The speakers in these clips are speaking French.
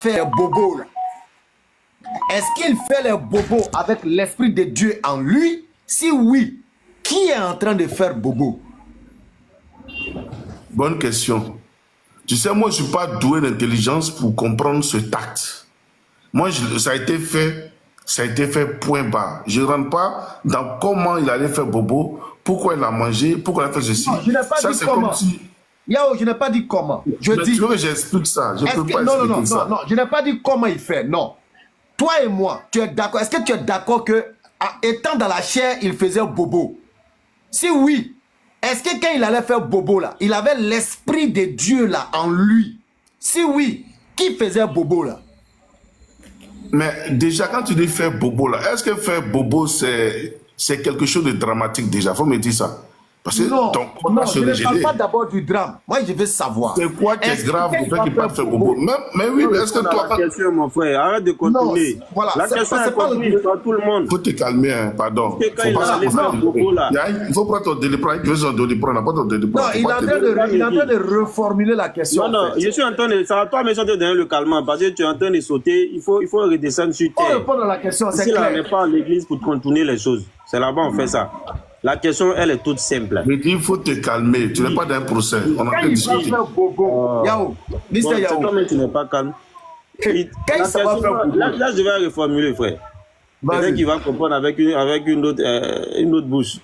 fait les bobos là, est-ce qu'il fait les bobos avec l'Esprit de Dieu en lui? Si oui, qui est en train de faire bobo? Bonne question. Tu sais, moi, je ne suis pas doué d'intelligence pour comprendre ce tact. Moi, ça a été fait point barre. Je ne rentre pas dans comment il allait faire bobo, pourquoi il a mangé, pourquoi il a fait ceci. Non, je n'ai pas ça, dit comment. Yao, je n'ai pas dit comment. Je dis. Tu veux que j'explique ça? Je ne peux pas expliquer ça. Non, je n'ai pas dit comment il fait. Non. Toi et moi, tu es d'accord? Est-ce que tu es d'accord que, étant dans la chair, il faisait bobo? Si oui, est-ce que quand il allait faire bobo là, il avait l'Esprit de Dieu là en lui? Si oui, qui faisait bobo là? Mais déjà, quand tu dis faire bobo là, est-ce que faire bobo c'est quelque chose de dramatique déjà? Faut me dire ça. Parce que non, ton corps non, va se je ne dégeler. parle pas d'abord du drame. Moi, je veux savoir. C'est quoi qui est grave du fait qu'il ne peut pas faire bobo? Mais oui, mais est-ce que toi... La question, mon frère, arrête de continuer. Non, voilà, la question est continue par tout le monde. Il faut te calmer, hein, pardon. Il faut prendre ton déliprane. Tu veux son déliprane, n'a pas ton déliprane. Non, il est en train de reformuler la question. Non, je suis en train de... Ça va toi, mais je te donner le calmant. Parce que tu es en train de sauter. Il faut redescendre sur terre. On répond à la question, c'est clair. Si là, on n'est pas à l'église pour contourner les choses. C'est là-bas on fait ça. La question, elle est toute simple. Mais il faut te calmer. Tu n'es pas dans un procès. On a fait discuter. Yao, Mr. Yao. Toi, tu n'es pas calme. Quand ça va faire bobo? Là, je vais reformuler, frère. Peut-être qu'il va comprendre avec une autre bouche.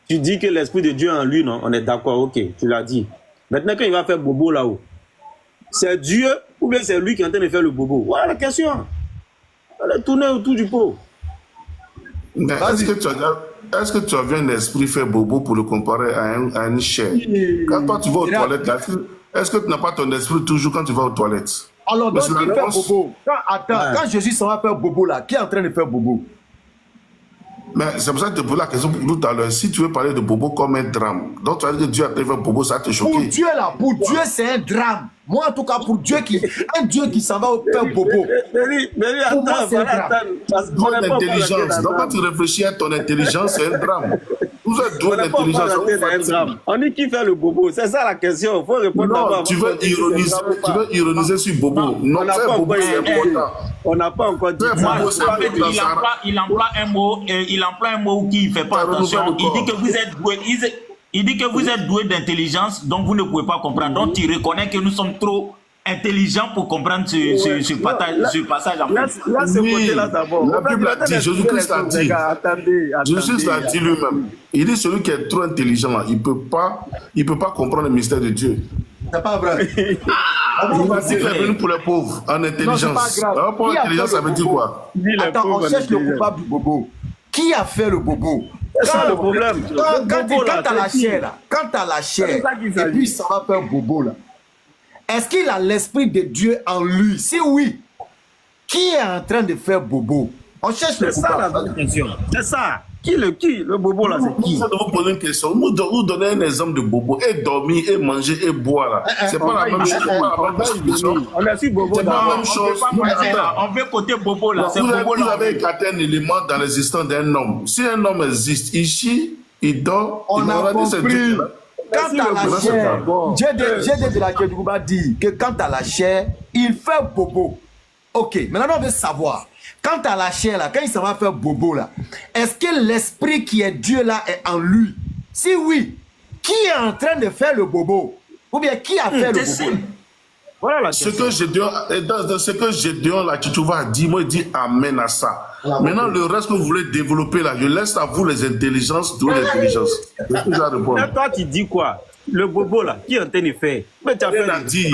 Tu dis que l'Esprit de Dieu en lui, non? On est d'accord, ok, tu l'as dit. Maintenant, quand il va faire bobo là-haut, c'est Dieu ou bien c'est lui qui est en train de faire le bobo? Voilà la question. Elle est tournée autour du pot. Est-ce que tu as vu un esprit faire bobo pour le comparer à une chair? Quand toi tu vas aux toilettes, est-ce que tu n'as pas ton esprit toujours quand tu vas aux toilettes? Alors, donc, qui fait bobo? Quand Jésus s'en va faire bobo là, qui est en train de faire bobo? Mais c'est pour ça que je te pose la question tout à l'heure. Si tu veux parler de bobo comme un drame, donc tu vas dire que Dieu a fait bobo, ça te choqué. Pour Dieu là, pour Dieu c'est un drame. Moi en tout cas, pour Dieu un Dieu qui s'en va faire bobo. Mais attends. Ton intelligence. Donc quand tu réfléchis à ton intelligence, c'est un drame. Vous êtes doué d'intelligence. On dit qui fait le bobo, c'est ça la question. Il faut répondre d'abord. Non, tu veux ironiser sur bobo. Non, faire bobo c'est important. On n'a pas encore dit. Il emploie un mot qui ne fait pas attention. Il dit que vous êtes doué. Il dit que vous êtes doué d'intelligence, donc vous ne pouvez pas comprendre. Donc tu reconnais que nous sommes trop intelligents pour comprendre ce passage. En fait. Là, ce côté-là d'abord. La Bible a dit, Jésus-Christ a dit. Jésus a dit lui-même. Il dit celui qui est trop intelligent, là, il ne peut pas comprendre le mystère de Dieu. C'est pas vrai. Il va dire qu'il est venu pour les pauvres en intelligence. Alors pour l'intelligence, ça veut dire quoi? Attends, on cherche le coupable du bobo. Qui a fait le bobo? C'est ça le problème. Quand tu as la chair là, quand tu as la chair, et puis ça va faire bobo là. Est-ce qu'il a l'Esprit de Dieu en lui? Si oui, qui est en train de faire bobo? On cherche le coupable. C'est ça la bonne question. C'est ça. Qui le bobo là, c'est qui? Ça doit vous poser une question. Vous donnez un exemple de bobo. Et dormir, et manger, et boire là. C'est pas la même chose. On a su bobo. C'est pas la même chose. On veut côté bobo là. Vous avez écarté un élément dans l'existence d'un homme. Si un homme existe ici, il dort, on a compris. Quand tu as la chair, j'ai de la Kédouba dit que quand tu as la chair, il fait bobo. Ok, maintenant on veut savoir. Quand tu as la chair là, quand il s'en va faire bobo là, est-ce que l'esprit qui est Dieu là est en lui? Si oui, qui est en train de faire le bobo? Ou bien qui a fait le bobo? Voilà la ce que Gédéon là, tu vas dire, moi, il dit amen à ça. Maintenant, le reste que vous voulez développer là, je laisse à vous les intelligences, d'où l'intelligence. Toi, tu dis quoi? Le bobo là, qui est en train de faire? Mais tu as dit.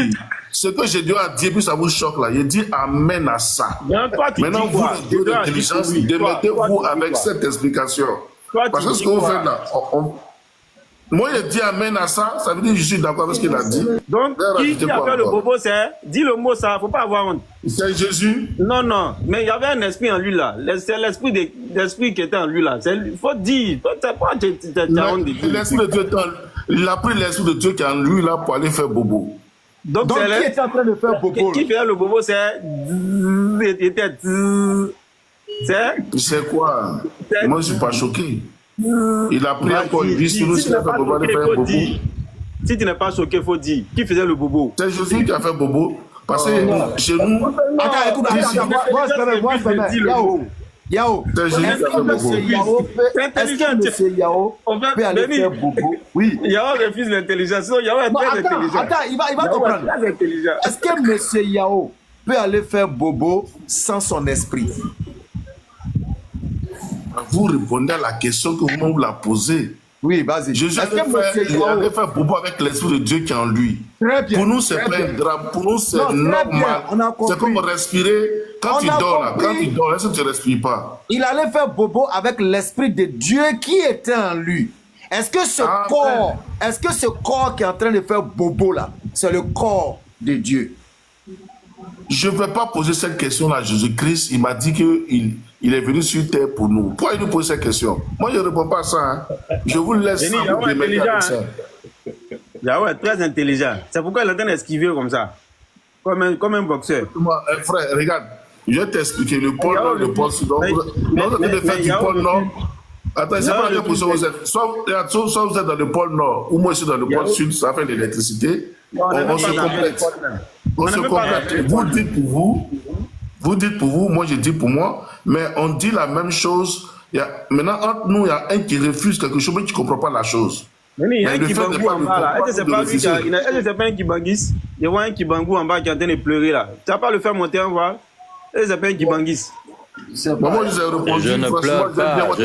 Ce que Gédéon a dit, puis ça vous choque là, il dit amen à ça. Maintenant, vous, les deux d'intelligence, démettez-vous avec cette explication. Parce que ce que vous faites là, moi, il dit amen à ça, ça veut dire que je suis d'accord avec ce qu'il a dit. Donc, qui a fait le bobo, c'est, dis le mot ça, il ne faut pas avoir honte. C'est Jésus. Non, mais il y avait un esprit en lui là. C'est l'esprit qui était en lui là. Il faut dire, c'est pas l'esprit de Dieu, il a pris l'esprit de Dieu qui est en lui là pour aller faire bobo. Donc qui est en train de faire bobo? Qui fait le bobo, c'est. C'est quoi? Moi, je ne suis pas choqué. Il a pris encore une vie sur nous, s'il a fait bobo, aller faire bobo. Si tu n'es pas choqué, il faut dire. Qui faisait le bobo? C'est Jésus qui a fait bobo. Parce que chez nous... Attends, écoute, moi je permets. Yao, est-ce que monsieur Yao peut aller faire bobo? Oui. Yao refuse l'intelligence. Yao est très intelligent. Attends, il va comprendre. Est-ce que monsieur Yao peut aller faire bobo sans son esprit? Vous répondez à la question que vous la posez. Oui, vas-y. Jésus allait faire bobo avec l'esprit de Dieu qui est en lui. Très bien. Pour nous, c'est pas un drame. Pour nous, c'est normal. C'est comme respirer. Quand tu dors, là, est-ce que tu ne respires pas? Il allait faire bobo avec l'esprit de Dieu qui était en lui. Est-ce que ce corps qui est en train de faire bobo là, c'est le corps de Dieu? Je ne vais pas poser cette question à Jésus-Christ. Il m'a dit qu'il est venu sur terre pour nous. Pourquoi il nous pose cette question? Moi, je ne réponds pas à ça. Hein. Je vous laisse ça vous démêler avec ça. Yahweh est très intelligent. C'est pourquoi il est en train d'esquiver comme ça. Comme un boxeur. Frère, regarde. Je vais t'expliquer. Le pôle Nord, le pôle Sud. Vous êtes fait du pôle Nord. Attends, c'est pas la position où vous êtes. Soit vous êtes dans le pôle Nord, ou moi je suis dans le pôle Sud, ça fait de l'électricité. On se complète. On se complète. Vous dites pour vous, moi je dis pour moi, mais on dit la même chose. Maintenant, entre nous, il y a un qui refuse quelque chose, mais qui ne comprend pas la chose. Il y a un Kibangou en bas là. Est-ce que c'est pas un Kibangis? Il y a un Kibangou en bas qui est en train de pleurer là. Tu vas pas le faire monter en bas? Est-ce que c'est pas un Kibangis? Je ne pleure pas,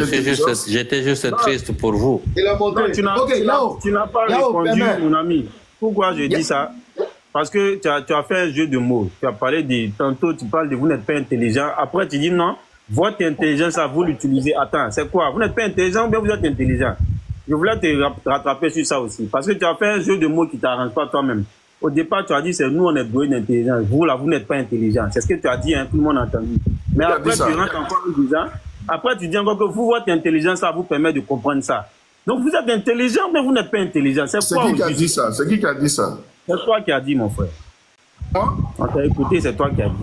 j'étais juste triste pour vous. Tu n'as pas répondu, mon ami. Pourquoi je dis ça? Parce que tu as fait un jeu de mots. Tu as parlé de... Tantôt, tu parles de vous n'êtes pas intelligent. Après, tu dis non, votre intelligence, vous l'utilisez. Attends, c'est quoi? Vous n'êtes pas intelligent ou bien vous êtes intelligent? Je voulais te rattraper sur ça aussi. Parce que tu as fait un jeu de mots qui ne t'arrange pas toi-même. Au départ, tu as dit, c'est nous, on est doués d'intelligence. Vous, là, vous n'êtes pas intelligent. C'est ce que tu as dit, hein, tout le monde a entendu. Mais après, tu rentres encore en disant, après, tu dis encore que vous, votre intelligence, ça vous permet de comprendre ça. Donc, vous êtes intelligent, mais vous n'êtes pas intelligent. C'est qui qui a dit ça? C'est qui qui a dit ça? C'est toi qui as dit, mon frère. Moi? On t'a écouté, c'est toi qui as dit.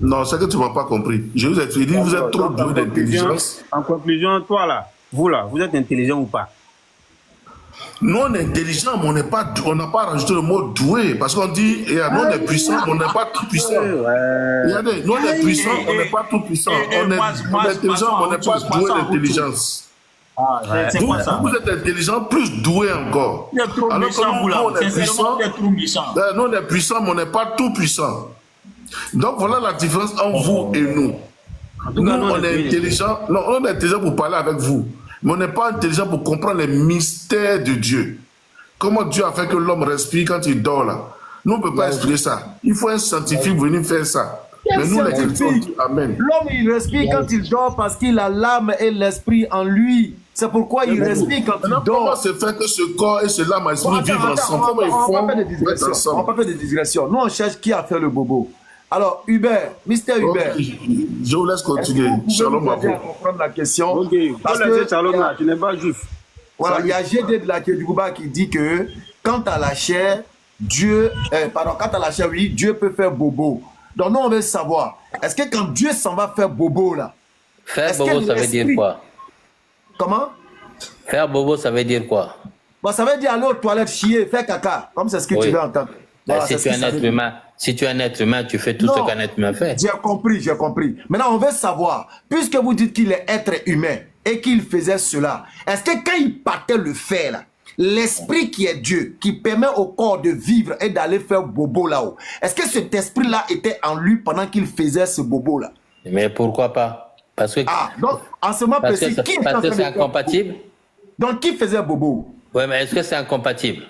Non, c'est que tu ne m'as pas compris. Je vous ai dit, vous êtes trop doué d'intelligence. En conclusion, toi, là, vous êtes intelligent ou pas? Nous, on est intelligent, mais on n'a pas rajouté le mot doué. Parce qu'on dit, nous, on est puissant, mais on n'est pas tout puissant. Regardez, nous, on est puissant, on n'est pas tout puissant. On est intelligent, mais on n'est pas doué d'intelligence. Vous êtes intelligent, plus doué encore. Alors que nous, on est puissant. Nous, on est puissant, mais on n'est pas tout puissant. Donc, voilà la différence entre vous et nous. Nous, on est intelligent. Non, on est intelligent pour parler avec vous. Mais on n'est pas intelligent pour comprendre les mystères de Dieu. Comment Dieu a fait que l'homme respire quand il dort là. Nous, on ne peut pas expliquer ça. Il faut un scientifique venir faire ça. Mais nous, les chrétiens, amen. L'homme, il respire quand il dort parce qu'il a l'âme et l'esprit en lui. C'est pourquoi il respire quand il dort. Comment se fait que ce corps et ce l'âme et l'esprit vivent ensemble? Comment ils font? On va pas faire de digression. Nous, on cherche qui a fait le bobo. Alors, Hubert, Mr. Hubert. Je vous laisse continuer. Shalom à vous. Comprendre la question. Ok, parce que Shalom, tu n'es pas juif. Voilà, il y a GD de la Kédouba qui dit que quant à la chair, Dieu peut faire bobo. Donc, nous, on veut savoir, est-ce que quand Dieu s'en va faire bobo, là, faire bobo, ça veut dire quoi? Comment? Faire bobo, ça veut dire quoi? Bon, ça veut dire aller aux toilettes, chier, faire caca, comme c'est ce que tu veux entendre. Voilà, si tu es un être humain, tu fais tout ce qu'un être humain fait. J'ai compris. Maintenant, on veut savoir, puisque vous dites qu'il est être humain et qu'il faisait cela, est-ce que quand il partait le faire, là, l'esprit qui est Dieu, qui permet au corps de vivre et d'aller faire bobo là-haut, est-ce que cet esprit-là était en lui pendant qu'il faisait ce bobo-là? Mais pourquoi pas? Parce que... Ah, donc, en ce moment précis, parce que c'est incompatible. Donc, qui faisait bobo? Oui, mais est-ce que c'est incompatible?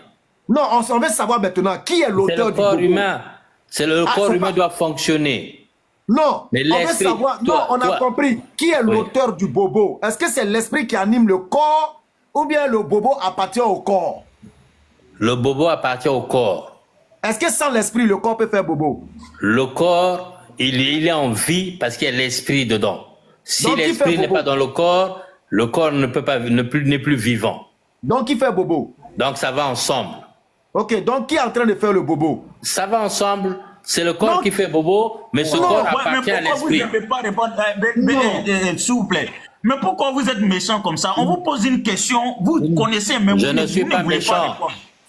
Non, on veut savoir maintenant qui est l'auteur du bobo. C'est le corps humain. C'est le corps humain doit fonctionner. Non, mais on veut savoir. Non, on a compris. Qui est l'auteur du bobo? Est-ce que c'est l'esprit qui anime le corps ou bien le bobo appartient au corps? Le bobo appartient au corps. Est-ce que sans l'esprit, le corps peut faire bobo? Le corps, il est en vie parce qu'il y a l'esprit dedans. Si l'esprit n'est pas dans le corps n'est plus vivant. Donc, qui fait bobo? Donc, ça va ensemble. Ok, donc qui est en train de faire le bobo? Ça va ensemble. C'est le corps qui fait bobo, mais ce corps appartient à l'esprit. Vous ne pouvez pas répondre, s'il vous plaît. Mais pourquoi vous êtes méchant comme ça? On vous pose une question, vous connaissez, mais je ne suis pas méchant.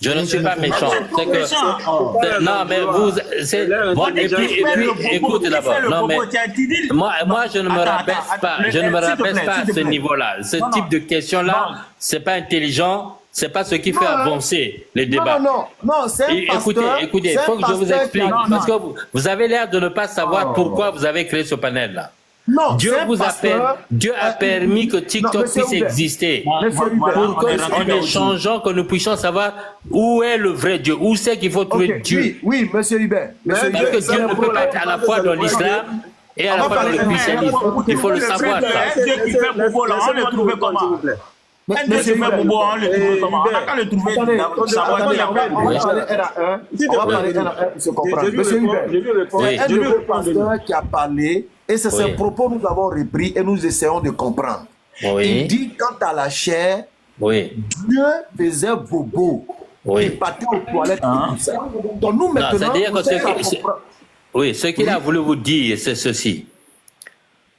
Je ne suis pas méchant. C'est que non, mais vous, c'est bon, et puis, écoute d'abord. Non, mais moi, je ne me rabaisse pas. Je ne me rabaisse pas à ce niveau-là. Ce type de questions-là, c'est pas intelligent. C'est pas ce qui fait avancer les débats. Non, c'est un pasteur. Écoutez, il faut que je vous explique. Parce que vous avez l'air de ne pas savoir pourquoi vous avez créé ce panel-là. Non, Dieu vous appelle. Dieu a permis que TikTok puisse exister pour qu'en échangeant, que nous puissions savoir où est le vrai Dieu, où c'est qu'il faut trouver Dieu. Oui, monsieur Hubert. Parce que Dieu ne peut pas être à la fois dans l'islam et à la fois dans le christianisme. Il faut le savoir. Dieu qui fait Bobo là, on le trouve comment? Un Dieu qui fait Bobo, on le trouve comment? On n'a qu'à le trouver. On va parler un à un pour se comprendre. Monsieur Hubert, un de vos pasteurs qui a parlé, et c'est ce propos que nous avons repris et nous essayons de comprendre. Il dit, quant à la chair, Dieu faisait bobo. Il partait aux toilettes et tout ça. Donc nous maintenant, ce qu'il a voulu vous dire, c'est ceci.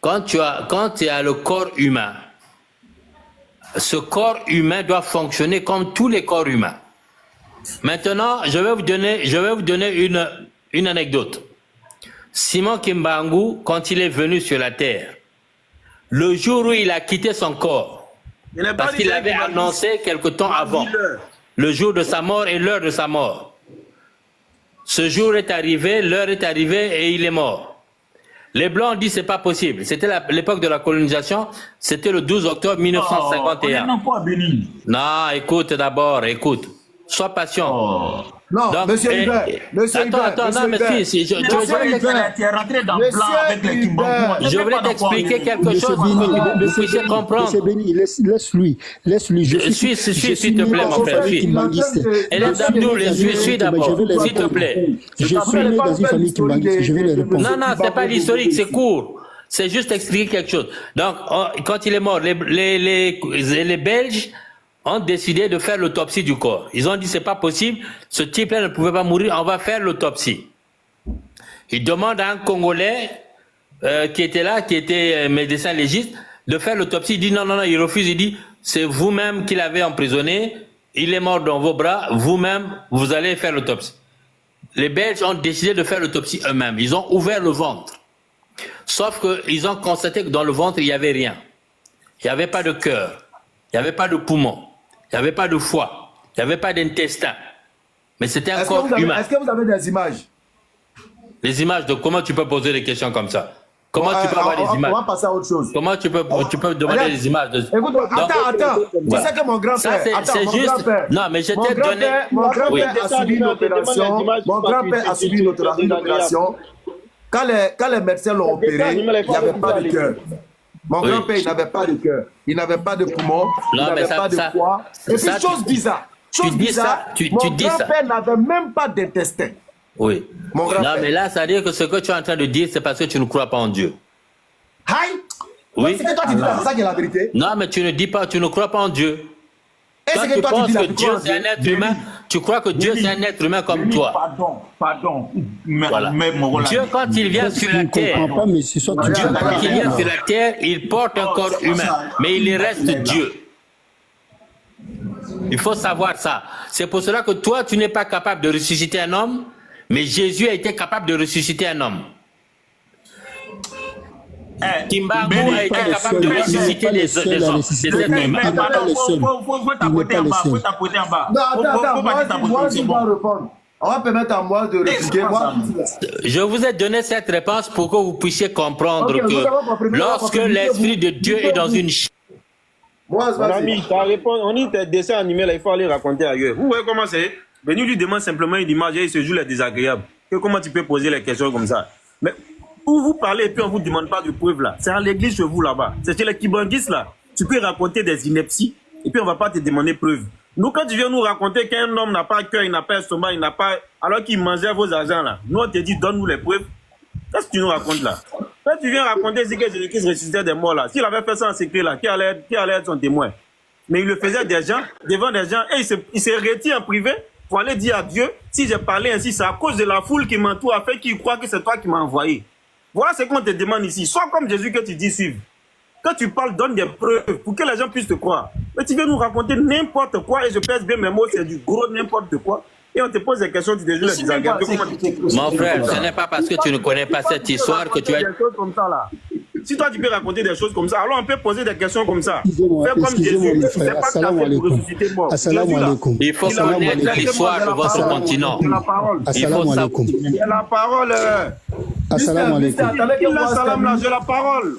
Quand tu as le corps humain, ce corps humain doit fonctionner comme tous les corps humains. Maintenant, je vais vous donner une anecdote. Simon Kimbangu, quand il est venu sur la terre, le jour où il a quitté son corps, parce qu'il avait annoncé quelque temps avant, le jour de sa mort et l'heure de sa mort. Ce jour est arrivé, l'heure est arrivée et il est mort. Les Blancs ont dit c'est pas possible. C'était l'époque de la colonisation, c'était le 12 octobre 1951. Non, écoute d'abord, écoute. Sois patient. Non, donc, monsieur Hubert, attends, non, mais si, je voulais t'expliquer quelque chose pour que vous puissiez comprendre. Monsieur Béni, laisse-lui. Suis, s'il te plaît, mon frère. Hélène Abdoul, suis d'abord, s'il te plaît. Je suis né dans une famille kimbanguiste, je vais les répondre. Non, c'est pas l'historique, c'est court. C'est juste expliquer quelque chose. Donc, quand il est mort, les Belges ont décidé de faire l'autopsie du corps. Ils ont dit c'est pas possible, ce type-là ne pouvait pas mourir, on va faire l'autopsie. Ils demandent à un Congolais qui était là, qui était médecin légiste, de faire l'autopsie. Il dit non, il refuse, il dit c'est vous-même qui l'avez emprisonné, il est mort dans vos bras, vous-même, vous allez faire l'autopsie. Les Belges ont décidé de faire l'autopsie eux-mêmes. Ils ont ouvert le ventre. Sauf qu'ils ont constaté que dans le ventre, il n'y avait rien. Il n'y avait pas de cœur, il n'y avait pas de poumon. Il n'y avait pas de foie, il n'y avait pas d'intestin. Mais c'était un corps humain. Est-ce que vous avez des images? Les images de comment tu peux poser des questions comme ça? Comment tu peux avoir des images? On va passer à autre chose. Comment tu peux demander des images de... Écoute, attends. Tu sais que mon grand-père... C'est juste... Non, mais je t'ai donné... Mon grand-père a subi une opération. Mon grand-père a subi une opération. Quand les médecins l'ont opéré, il n'y avait pas de cœur. Mon grand-père, il n'avait pas de cœur, il n'avait pas de poumon, il n'avait pas de foie. Et puis, chose bizarre, mon grand-père n'avait même pas d'intestin. Oui. Non, mais là, ça veut dire que ce que tu es en train de dire, c'est parce que tu ne crois pas en Dieu. Aïe! Oui. C'est que toi, tu dis c'est ça qui est la vérité. Non, mais tu ne dis pas, tu ne crois pas en Dieu. Toi, tu penses que Dieu, c'est un être humain. Tu crois que Dieu, c'est un être humain comme toi. Pardon. Voilà. Dieu, quand il vient sur la terre, il porte un corps humain, mais il reste Dieu. Il faut savoir ça. C'est pour cela que toi, tu n'es pas capable de ressusciter un homme, mais Jésus a été capable de ressusciter un homme. Kimbangu a été capable de ressusciter des hommes, des êtres humains. Faut t'apporter en bas. Non, moi, je dois répondre. On va permettre à moi de répliquer. Je vous ai donné cette réponse pour que vous puissiez comprendre que lorsque l'Esprit de Dieu est dans une chair. Mon ami, ta réponse, on dit tes dessins animés là, il faut aller raconter ailleurs. Vous voyez comment c'est? Venu lui demande simplement une image et il se joue les désagréables. Comment tu peux poser les questions comme ça? Mais où vous parlez et puis on vous demande pas de preuves là. C'est à l'église chez vous là-bas. C'est chez les Kibanguistes là. Tu peux raconter des inepties et puis on va pas te demander preuves. Nous, quand tu viens nous raconter qu'un homme n'a pas cœur, il n'a pas estomac, il n'a pas... Alors qu'il mangeait vos argents là. Nous, on te dit, donne-nous les preuves. Qu'est-ce que tu nous racontes là? Quand tu viens raconter que Jésus-Christ ressuscitait des morts là, s'il avait fait ça en secret là, qui allait être son témoin? Mais il le faisait devant des gens et il s'est retiré en privé pour aller dire à Dieu, si j'ai parlé ainsi, c'est à cause de la foule qui m'entoure, afin qu'il croit que c'est toi qui m'as envoyé. Voilà ce qu'on te demande ici. Sois comme Jésus que tu dis suivre. Quand tu parles, donne des preuves pour que les gens puissent te croire. Mais tu viens nous raconter n'importe quoi, et je pèse bien mes mots, c'est du gros n'importe quoi. Et on te pose des questions, tu te dis, mon frère, ce n'est pas parce que tu ne connais pas cette histoire que tu as... Des choses comme ça, là. Si toi tu peux raconter des choses comme ça, alors on peut poser des questions comme ça. Fais comme Jésus. C'est pas que tu as fait pour ressusciter mort. Il faut connaître l'histoire de votre continent. C'est la parole. Il faut savoir. C'est la parole. Assalamu alaikum. Salam là, j'ai la parole.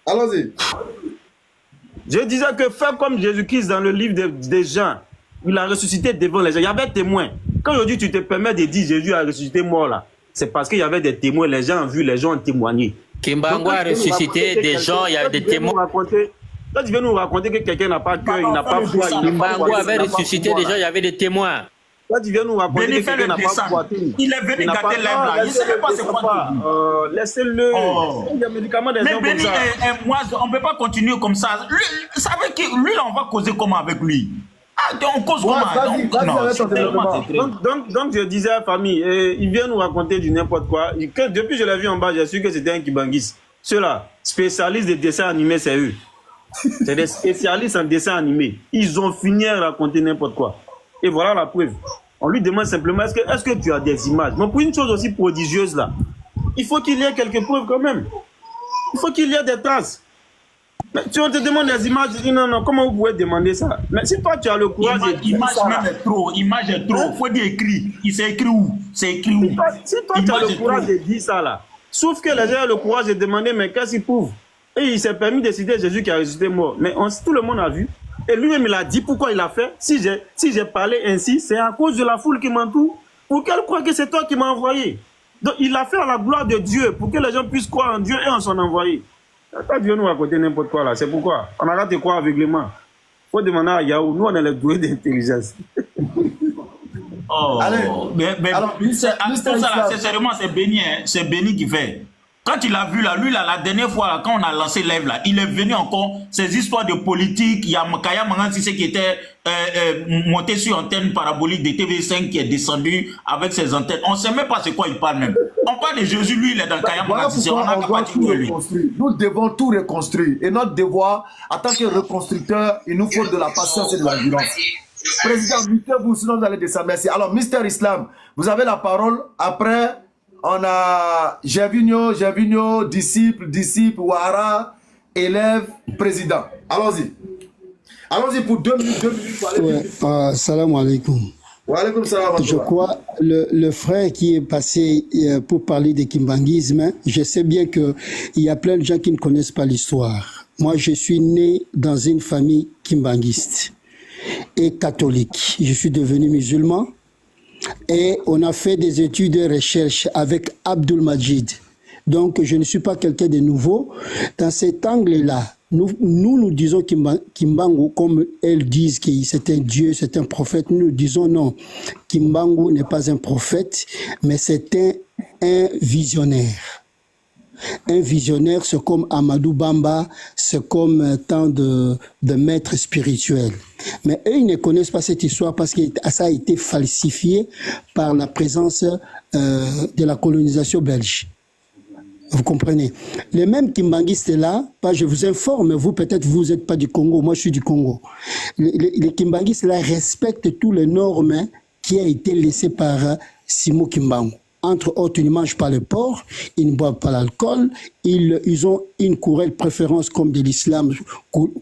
Allons-y. Je disais que fais comme Jésus-Christ dans le livre des Jean. Il a ressuscité devant les gens. Il y avait des témoins. Quand aujourd'hui tu te permets de dire Jésus a ressuscité mort là, c'est parce qu'il y avait des témoins. Les gens ont vu, les gens ont témoigné. Kimbangu a ressuscité des gens, il y a des témoins. Toi, tu viens nous raconter que quelqu'un n'a pas cœur, il n'a pas foi. Kimbangu avait ressuscité des gens, il y avait des témoins. Toi, tu viens nous raconter que quelqu'un n'a pas foi. Il est venu gâter l'œuvre là. Il ne savait pas c'est quoi. Laissez-le. Il y a des médicaments des gens comme ça. Mais moi, on ne peut pas continuer comme ça. Lui, savez que lui, là, on va causer comment avec lui? Ah, on cause comment? Donc, je disais à la famille, il vient nous raconter du n'importe quoi. Depuis que je l'ai vu en bas, j'ai su que c'était un Kimbanguiste. Ceux-là, spécialistes des dessins animés, c'est eux. C'est des spécialistes en dessins animés. Ils ont fini à raconter n'importe quoi. Et voilà la preuve. On lui demande simplement, est-ce que tu as des images? Mais pour une chose aussi prodigieuse là, il faut qu'il y ait quelques preuves quand même. Il faut qu'il y ait des traces. Mais si on te demande des images, tu dis non, comment vous pouvez demander ça? Mais si toi tu as le courage... Image même est trop, image est trop. Il faut dire écrit. Il s'est écrit où? C'est écrit où? Si toi tu as le courage de dire ça là, sauf que les gens ont le courage de demander, mais qu'est-ce qu'il prouve? Et il s'est permis de citer Jésus qui a ressuscité mort. Mais tout le monde a vu. Et lui-même il a dit pourquoi il a fait. Si j'ai parlé ainsi, c'est à cause de la foule qui m'entoure. Pour qu'elle croie que c'est toi qui m'as envoyé. Donc il a fait à la gloire de Dieu, pour que les gens puissent croire en Dieu et en son envoyé. Toi, Dieu nous raconter n'importe quoi là, c'est pourquoi on arrête de croire aveuglément. Il faut demander à Yahoo, nous on est les doués d'intelligence. Allez, mais alors, sincèrement, c'est Béni, hein, c'est Béni qui fait. Quand il a vu là, lui là, la dernière fois là, quand on a lancé l'Ève là, il est venu encore ces histoires de politique. Il y a Kaya Mangan Sissé qui était monté sur antenne parabolique de TV5 qui est descendu avec ses antennes. On ne sait même pas c'est quoi il parle même. On parle de Jésus, lui il est dans Kaya Mangan Sissé. On a pas dit de lui. Nous devons tout reconstruire. Et notre devoir, en tant que reconstructeur, il nous faut de la patience et de l'endurance. Président, mettez-vous, sinon vous allez descendre. Merci. Alors, Mister Islam, vous avez la parole. Après, on a Gervinho, disciple, Ouara, élève, président. Allons-y. Allons-y pour 2 minutes. Salam alaikum. Je crois le frère qui est passé pour parler de kimbanguisme, je sais bien qu'il y a plein de gens qui ne connaissent pas l'histoire. Moi, je suis né dans une famille kimbanguiste et catholique. Je suis devenu musulman. Et on a fait des études de recherche avec Abdul Majid. Donc, je ne suis pas quelqu'un de nouveau. Dans cet angle-là, nous disons Kimbangu, comme elles disent que c'est un dieu, c'est un prophète. Nous disons non. Kimbangu n'est pas un prophète, mais c'est un visionnaire. Un visionnaire, c'est comme Amadou Bamba, c'est comme tant de maîtres spirituels. Mais eux, ils ne connaissent pas cette histoire parce que ça a été falsifié par la présence de la colonisation belge. Vous comprenez? Les mêmes kimbanguistes là, je vous informe, vous peut-être vous n'êtes pas du Congo, moi je suis du Congo. Les kimbanguistes là respectent tous les normes qui ont été laissées par Simo Kimbangu. Entre autres, ils ne mangent pas le porc, ils ne boivent pas l'alcool, ils ont une courelle préférence comme de l'islam,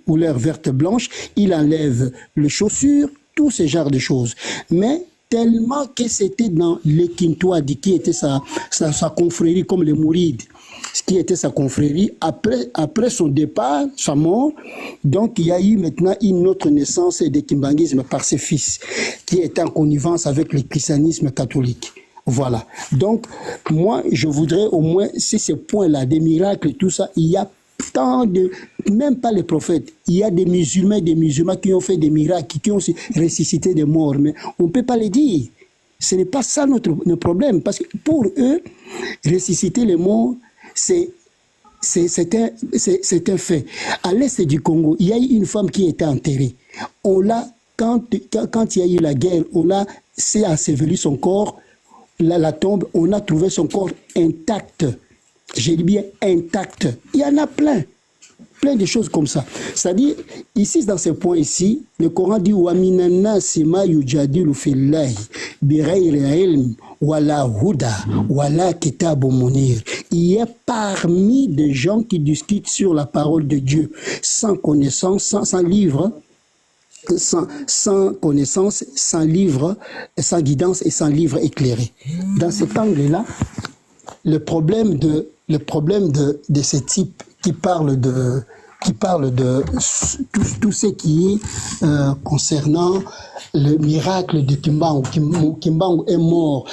couleur verte blanche, ils enlèvent les chaussures, tous ces genres de choses. Mais tellement que c'était dans les Kintouadi, qui était sa confrérie, comme les Mourides, ce qui était sa confrérie, après son départ, sa mort, donc il y a eu maintenant une autre naissance de kimbanguisme par ses fils, qui était en connivence avec le christianisme catholique. Voilà. Donc, moi, je voudrais au moins, si ce point-là, des miracles et tout ça, il y a tant de, même pas les prophètes, il y a des musulmans qui ont fait des miracles, qui ont ressuscité des morts, mais on ne peut pas les dire. Ce n'est pas ça notre problème, parce que pour eux, ressusciter les morts, c'est un fait. À l'est du Congo, il y a eu une femme qui était enterrée. On l'a, quand il y a eu la guerre, c'est enseveli son corps. La tombe, on a trouvé son corps intact. J'ai dit bien intact. Il y en a plein. Plein de choses comme ça. C'est-à-dire, ici, dans ce point ici, le Coran dit Waminana sima yujadilu fillahi birayri ilm wala huda wala kitabu munir. Il y a parmi des gens qui discutent sur la parole de Dieu sans connaissance, sans livre, sans connaissance, sans livre, sans guidance et sans livre éclairé. Dans cet angle-là, le problème de ce type qui parle de tout ce qui est concernant le miracle de Kimbangu. Kimbangu est mort.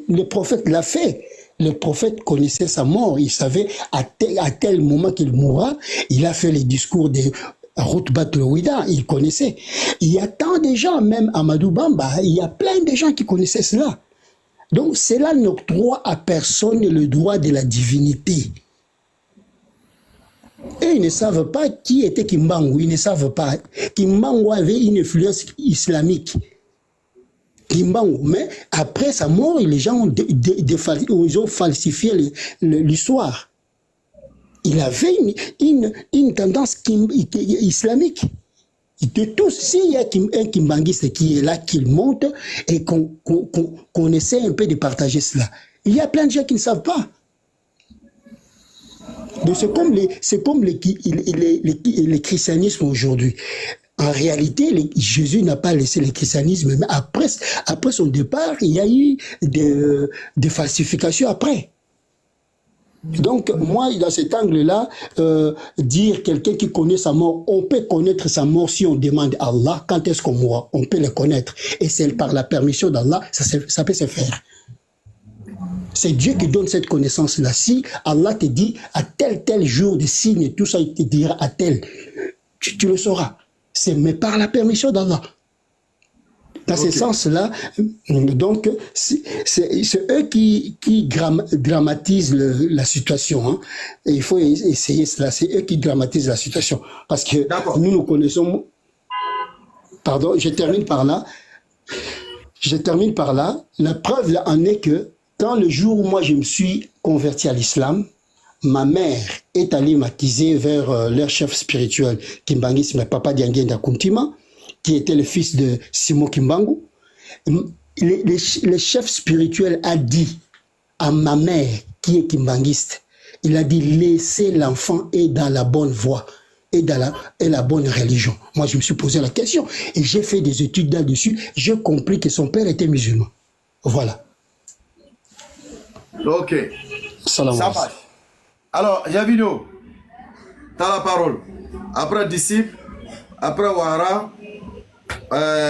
Le prophète l'a fait. Le prophète connaissait sa mort. Il savait à tel moment qu'il mourra. Il a fait les discours de Routbat Louida. Il connaissait. Il y a tant de gens, même Amadou Bamba, il y a plein de gens qui connaissaient cela. Donc cela n'octroie à personne le droit de la divinité. Et ils ne savent pas qui était Kimbangu, ils ne savent pas. Kimbangu avait une influence islamique. Kimbangu, mais après sa mort, les gens ont falsifié l'histoire. Il avait une tendance islamique. De tous, s'il y a un kimbanguiste qui est là, qu'il monte et qu'on essaie un peu de partager cela, il y a plein de gens qui ne savent pas. C'est comme le christianisme aujourd'hui. En réalité, Jésus n'a pas laissé le christianisme, mais après son départ, il y a eu des falsifications après. Donc, moi, dans cet angle-là, dire quelqu'un qui connaît sa mort, on peut connaître sa mort si on demande à Allah quand est-ce qu'on mourra. On peut le connaître. Et c'est par la permission d'Allah, ça peut se faire. C'est Dieu qui donne cette connaissance-là. Si Allah te dit à tel jour de signe et tout ça, il te dira à tel, tu le sauras. Mais par la permission d'Allah. Dans ce sens-là, donc, c'est eux qui dramatisent la situation. Hein. Et il faut essayer cela. C'est eux qui dramatisent la situation. Parce que nous connaissons... Pardon, je termine par là. La preuve là en est que quand le jour où moi je me suis converti à l'islam, ma mère est allée m'attiser vers leur chef spirituel, Kimbangis, mais Papa Diangenda Kuntima, qui était le fils de Simon Kimbangu. Le chef spirituel a dit à ma mère, qui est kimbangiste, il a dit laissez l'enfant et dans la bonne voie et dans la bonne religion. Moi, je me suis posé la question et j'ai fait des études là-dessus. J'ai compris que son père était musulman. Voilà. Ok. Salam. Ça marche. Alors, Javino, tu as la parole. Après disciple, après Ouara,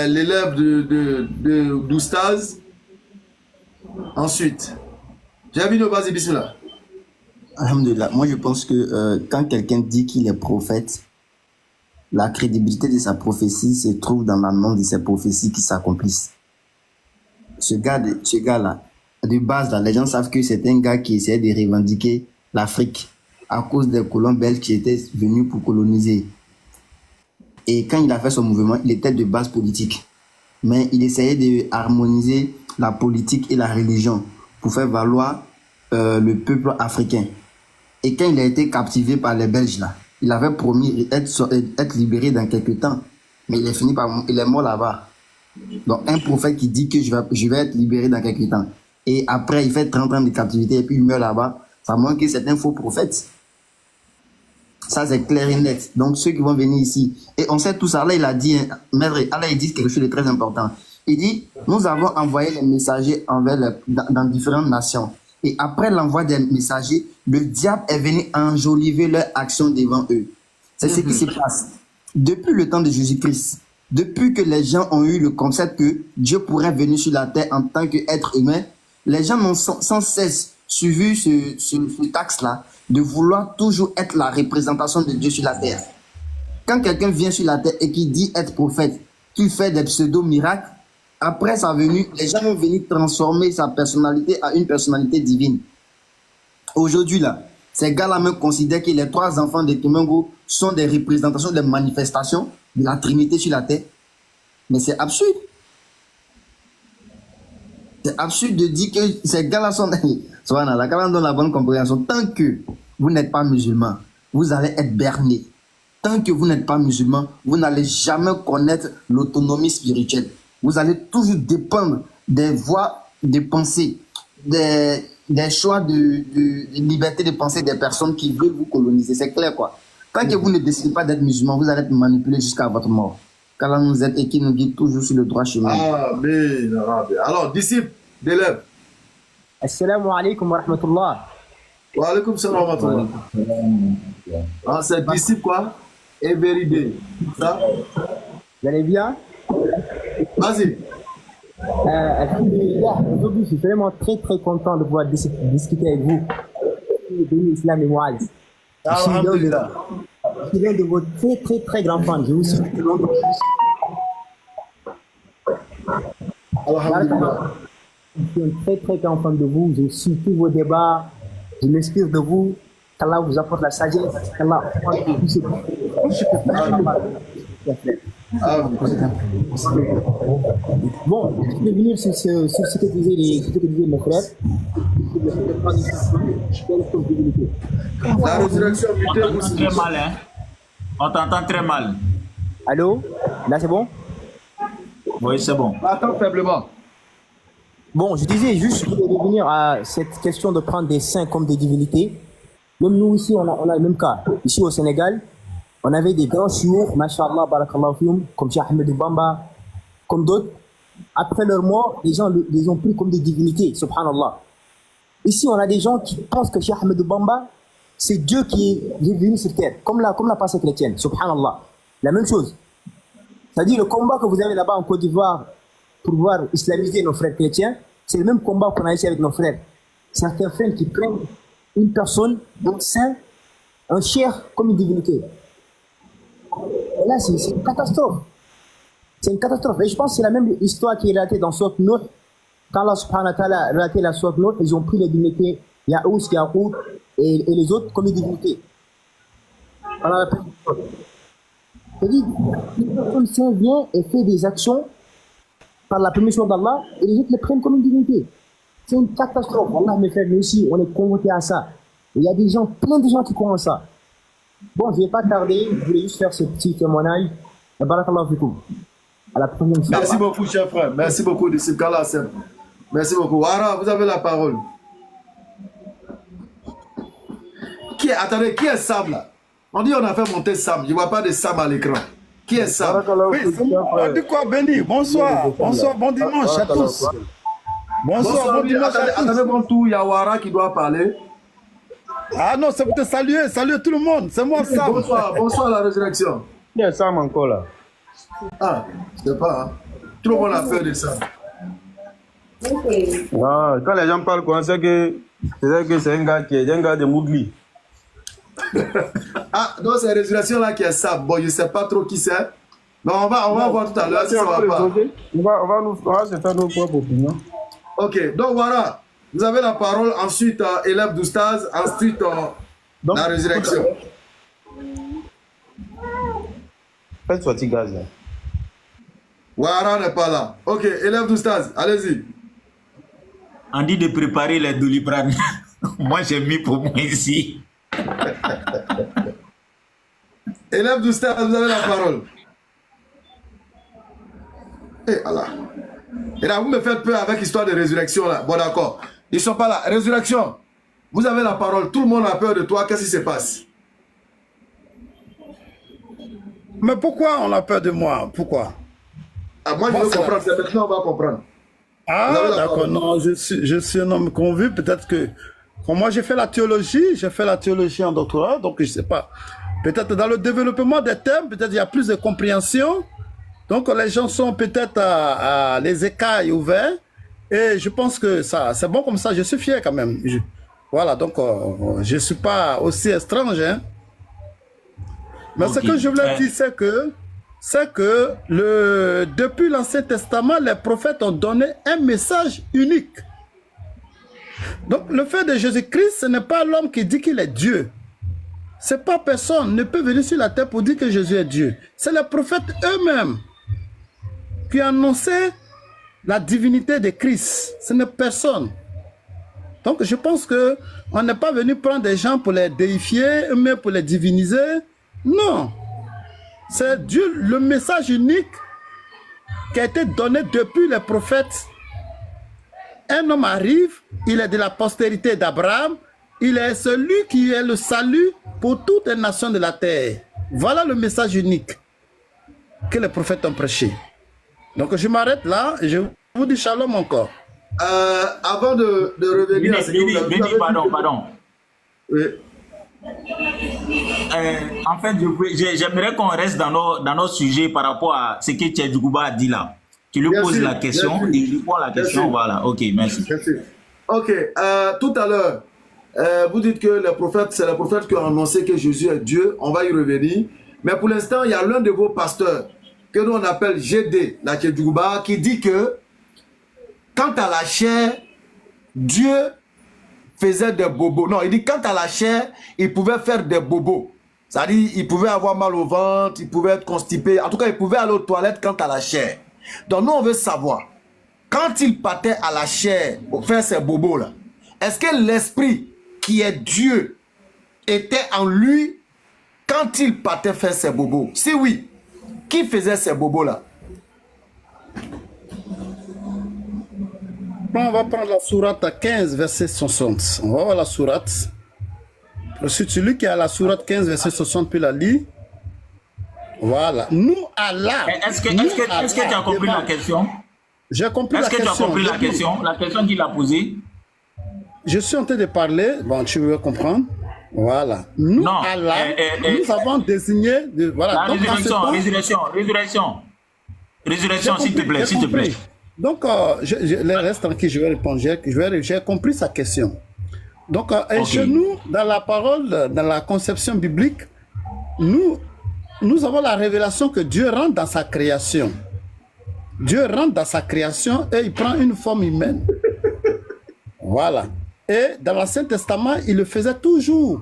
l'élève d'Oustaz. Ensuite, Javino, vas-y, bismillah. Alhamdulillah. Moi, je pense que quand quelqu'un dit qu'il est prophète, la crédibilité de sa prophétie se trouve dans l'annonce de ses prophéties qui s'accomplissent. Ce gars-là, de base, là, les gens savent que c'est un gars qui essayait de revendiquer l'Afrique à cause des colons belges qui étaient venus pour coloniser. Et quand il a fait son mouvement, il était de base politique. Mais il essayait de harmoniser la politique et la religion pour faire valoir le peuple africain. Et quand il a été captivé par les Belges, là, il avait promis être libéré dans quelques temps. Mais il est mort là-bas. Donc un prophète qui dit que je vais être libéré dans quelques temps. Et après, il fait 30 ans de captivité et puis il meurt là-bas. Ça montre que c'est un faux prophète. Ça, c'est clair et net. Donc, ceux qui vont venir ici, et on sait tout ça, Allah, il a dit, Maître, Allah, il dit quelque chose de très important. Il dit, nous avons envoyé les messagers dans différentes nations. Et après l'envoi des messagers, le diable est venu enjoliver leur action devant eux. C'est ce qui se passe. Depuis le temps de Jésus-Christ, depuis que les gens ont eu le concept que Dieu pourrait venir sur la terre en tant qu'être humain, les gens ont sans cesse suivi ce axe-là de vouloir toujours être la représentation de Dieu sur la terre. Quand quelqu'un vient sur la terre et qui dit être prophète, qui fait des pseudo-miracles, après sa venue, les gens vont venir transformer sa personnalité à une personnalité divine. Aujourd'hui, là, ces gars-là me considèrent que les 3 enfants de Kimbangu sont des représentations, des manifestations de la Trinité sur la terre. Mais c'est absurde. C'est absurde de dire que ces gars-là sont... Subhanallah, quand on donne la bonne compréhension, tant que vous n'êtes pas musulman, vous allez être berné. Tant que vous n'êtes pas musulman, vous n'allez jamais connaître l'autonomie spirituelle. Vous allez toujours dépendre des voies de pensée, des choix de liberté de pensée des personnes qui veulent vous coloniser. C'est clair, quoi. Tant que vous ne décidez pas d'être musulman, vous allez être manipulé jusqu'à votre mort. Qu'Allah nous aide et qui nous guide toujours sur le droit chemin. Amen. Alors, disciples d'élèves. Assalamu alaikum wa rahmatullah. Wa alaikum salam wa rahmatullah. Ah, c'est disciple quoi? Everyday. Ça? Vous allez bien? Vas-y. Aujourd'hui, je suis vraiment très content de pouvoir discuter avec vous. Islam et Moaz. Je suis l'un de vos très grands fans. Je vous suis longtemps. Je suis un très grand fan de vous. Je suis tous vos débats. Je m'inspire de vous. Qu'Allah vous apporte la sagesse. Qu'Allah Bon, je vais venir sur ce que disaient mes frères. La résurrection très mal, hein? On t'entend très mal. Allô? Là, c'est bon? Oui, c'est bon. Attends faiblement. Bon, je disais juste, je voulais revenir à cette question de prendre des saints comme des divinités. Même nous ici, on a le même cas. Ici au Sénégal, on avait des grands chiours, mashallah, barakallahu fioum, comme Cheikh Ahmed Bamba, comme d'autres. Après leur mort, les gens les ont pris comme des divinités, subhanallah. Ici, on a des gens qui pensent que Cheikh Ahmed Bamba, c'est Dieu qui est venu sur terre, comme la pensée chrétienne, subhanallah. La même chose. C'est-à-dire le combat que vous avez là-bas en Côte d'Ivoire pour pouvoir islamiser nos frères chrétiens, c'est le même combat qu'on a ici avec nos frères. Certains frères qui prennent une personne, un saint, un cher comme une divinité. Et là, c'est une catastrophe. C'est une catastrophe. Et je pense que c'est la même histoire qui est relatée dans Sourate Nuh. Quand Allah subhanahu wa ta'ala a relaté la Sourate Nuh, ils ont pris les divinités Yaous, Yahoud et les autres comme des divinités. C'est-à-dire, une personne saint vient et fait des actions par la permission d'Allah et les autres les prennent comme une divinité. C'est une catastrophe. Allah, mes frères, nous aussi, on est convoqués à ça. Et il y a des gens, plein de gens qui croient en ça. Bon, je ne vais pas tarder, je voulais juste faire ce petit témoignage. Barakallahu fikum. À la prochaine fois. Merci beaucoup, cher frère. Merci beaucoup, disciple Kala. Merci beaucoup. Wara, vous avez la parole. Attendez, qui est Sam là? On dit on a fait monter Sam. Je ne vois pas de Sam à l'écran. Qui est Sam? Oui, c'est moi. On dit quoi, Béni? Bonsoir. Bonsoir, bon dimanche à tous. Bonsoir, bon dimanche à tous. Attendez, bon tout, il y a Wara qui doit parler. Ah non, c'est pour te saluer. Salut tout le monde. C'est moi, Sam. Bonsoir la résurrection. Il y a Sam encore là. Ah, je sais pas. Hein. Tout le monde a peur de ça. Ah, quand les gens parlent quoi, c'est que c'est un gars qui est un gars de Mougli. Ah, donc c'est la résurrection là qui est ça. Bon, je ne sais pas trop qui c'est. Mais on va voir tout à l'heure si ça va pas. On va se faire nos propres opinions. Ok, donc voilà. Vous avez la parole. Ensuite, élève d'Oustaz. Ensuite, la résurrection. Faites sortir gaz là. Wara n'est pas là. Ok, élève d'Oustaz, allez-y. On dit de préparer les Doliprane. Moi, j'ai mis pour moi ici. Élève d'Oustaz, vous avez la parole. Eh, Allah. Et là, vous me faites peur avec l'histoire de résurrection là. Bon, d'accord. Ils ne sont pas là. Résurrection, vous avez la parole. Tout le monde a peur de toi. Qu'est-ce qui se passe? Mais pourquoi on a peur de moi? Pourquoi? Ah, moi, je veux comprendre. C'est maintenant on va comprendre. Ah, d'accord. Non, je suis un homme convaincu. Peut-être que... Quand moi, j'ai fait la théologie en doctorat, donc je ne sais pas. Peut-être dans le développement des thèmes, peut-être il y a plus de compréhension. Donc les gens sont peut-être à les écailles ouverts. Et je pense que ça, c'est bon comme ça. Je suis fier quand même. Voilà, donc je ne suis pas aussi étrange. Hein. Mais ce que je voulais dire, c'est que depuis l'Ancien Testament, les prophètes ont donné un message unique. Donc le fait de Jésus-Christ, ce n'est pas l'homme qui dit qu'il est Dieu. C'est pas personne ne peut venir sur la terre pour dire que Jésus est Dieu. C'est les prophètes eux-mêmes qui annonçaient la divinité de Christ. Ce n'est personne. Donc je pense qu'on n'est pas venu prendre des gens pour les déifier, mais pour les diviniser. Non. C'est Dieu, le message unique qui a été donné depuis les prophètes. Un homme arrive, il est de la postérité d'Abraham, il est celui qui est le salut pour toutes les nations de la terre. Voilà le message unique que les prophètes ont prêché. Donc je m'arrête là et je vous dis shalom encore. Avant de revenir à ce que vous avez dit, pardon. Oui. En fait, j'aimerais qu'on reste dans nos sujets par rapport à ce que Tchèdjougouba a dit là. Tu lui poses la question, il répond à la question, voilà. Ok, merci. Ok, tout à l'heure, vous dites que c'est le prophète qui a annoncé que Jésus est Dieu, on va y revenir. Mais pour l'instant, il y a l'un de vos pasteurs, que nous on appelle GD, la Tchèdjougouba, qui dit que quant à la chair, Dieu faisait des bobos. Non, il dit quant à la chair, il pouvait faire des bobos. C'est-à-dire, il pouvait avoir mal au ventre, il pouvait être constipé. En tout cas, il pouvait aller aux toilettes quant à la chair. Donc, nous, on veut savoir, quand il partait à la chair pour faire ces bobos-là, est-ce que l'esprit qui est Dieu était en lui quand il partait faire ses bobos? Si oui, qui faisait ces bobos-là? On va prendre la sourate 15, verset 60. On va voir la sourate. C'est celui qui a la sourate 15, verset 60, puis la lit. Voilà. Nous, Allah. Est-ce que tu as compris la question? J'ai compris la question. Est-ce que tu as compris la question? La question qu'il a posée? Je suis en train de parler. Bon, tu veux comprendre? Voilà. Nous, non, Allah, nous avons désigné... voilà. La résurrection, s'il te plaît, s'il te plaît. Donc, reste tranquille, je vais répondre. J'ai compris sa question. Donc, chez nous, dans la parole, dans la conception biblique, nous avons la révélation que Dieu rentre dans sa création. Dieu rentre dans sa création et il prend une forme humaine. Voilà. Et dans l'Ancien Testament, il le faisait toujours.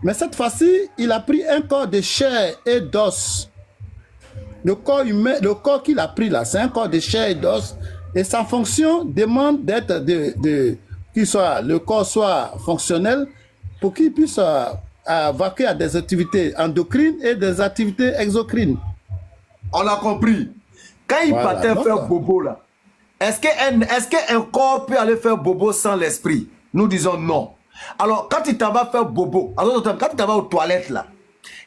Mais cette fois-ci, il a pris un corps de chair et d'os. Le corps humain, le corps qu'il a pris là, c'est un corps de chair et d'os. Et sa fonction demande d'être le corps soit fonctionnel pour qu'il puisse vaquer à des activités endocrines et des activités exocrines. On a compris. Quand il partait faire bobo là, est-ce qu'un corps peut aller faire bobo sans l'esprit? Nous disons non. Alors quand il t'en va faire bobo, quand il t'en va aux toilettes là,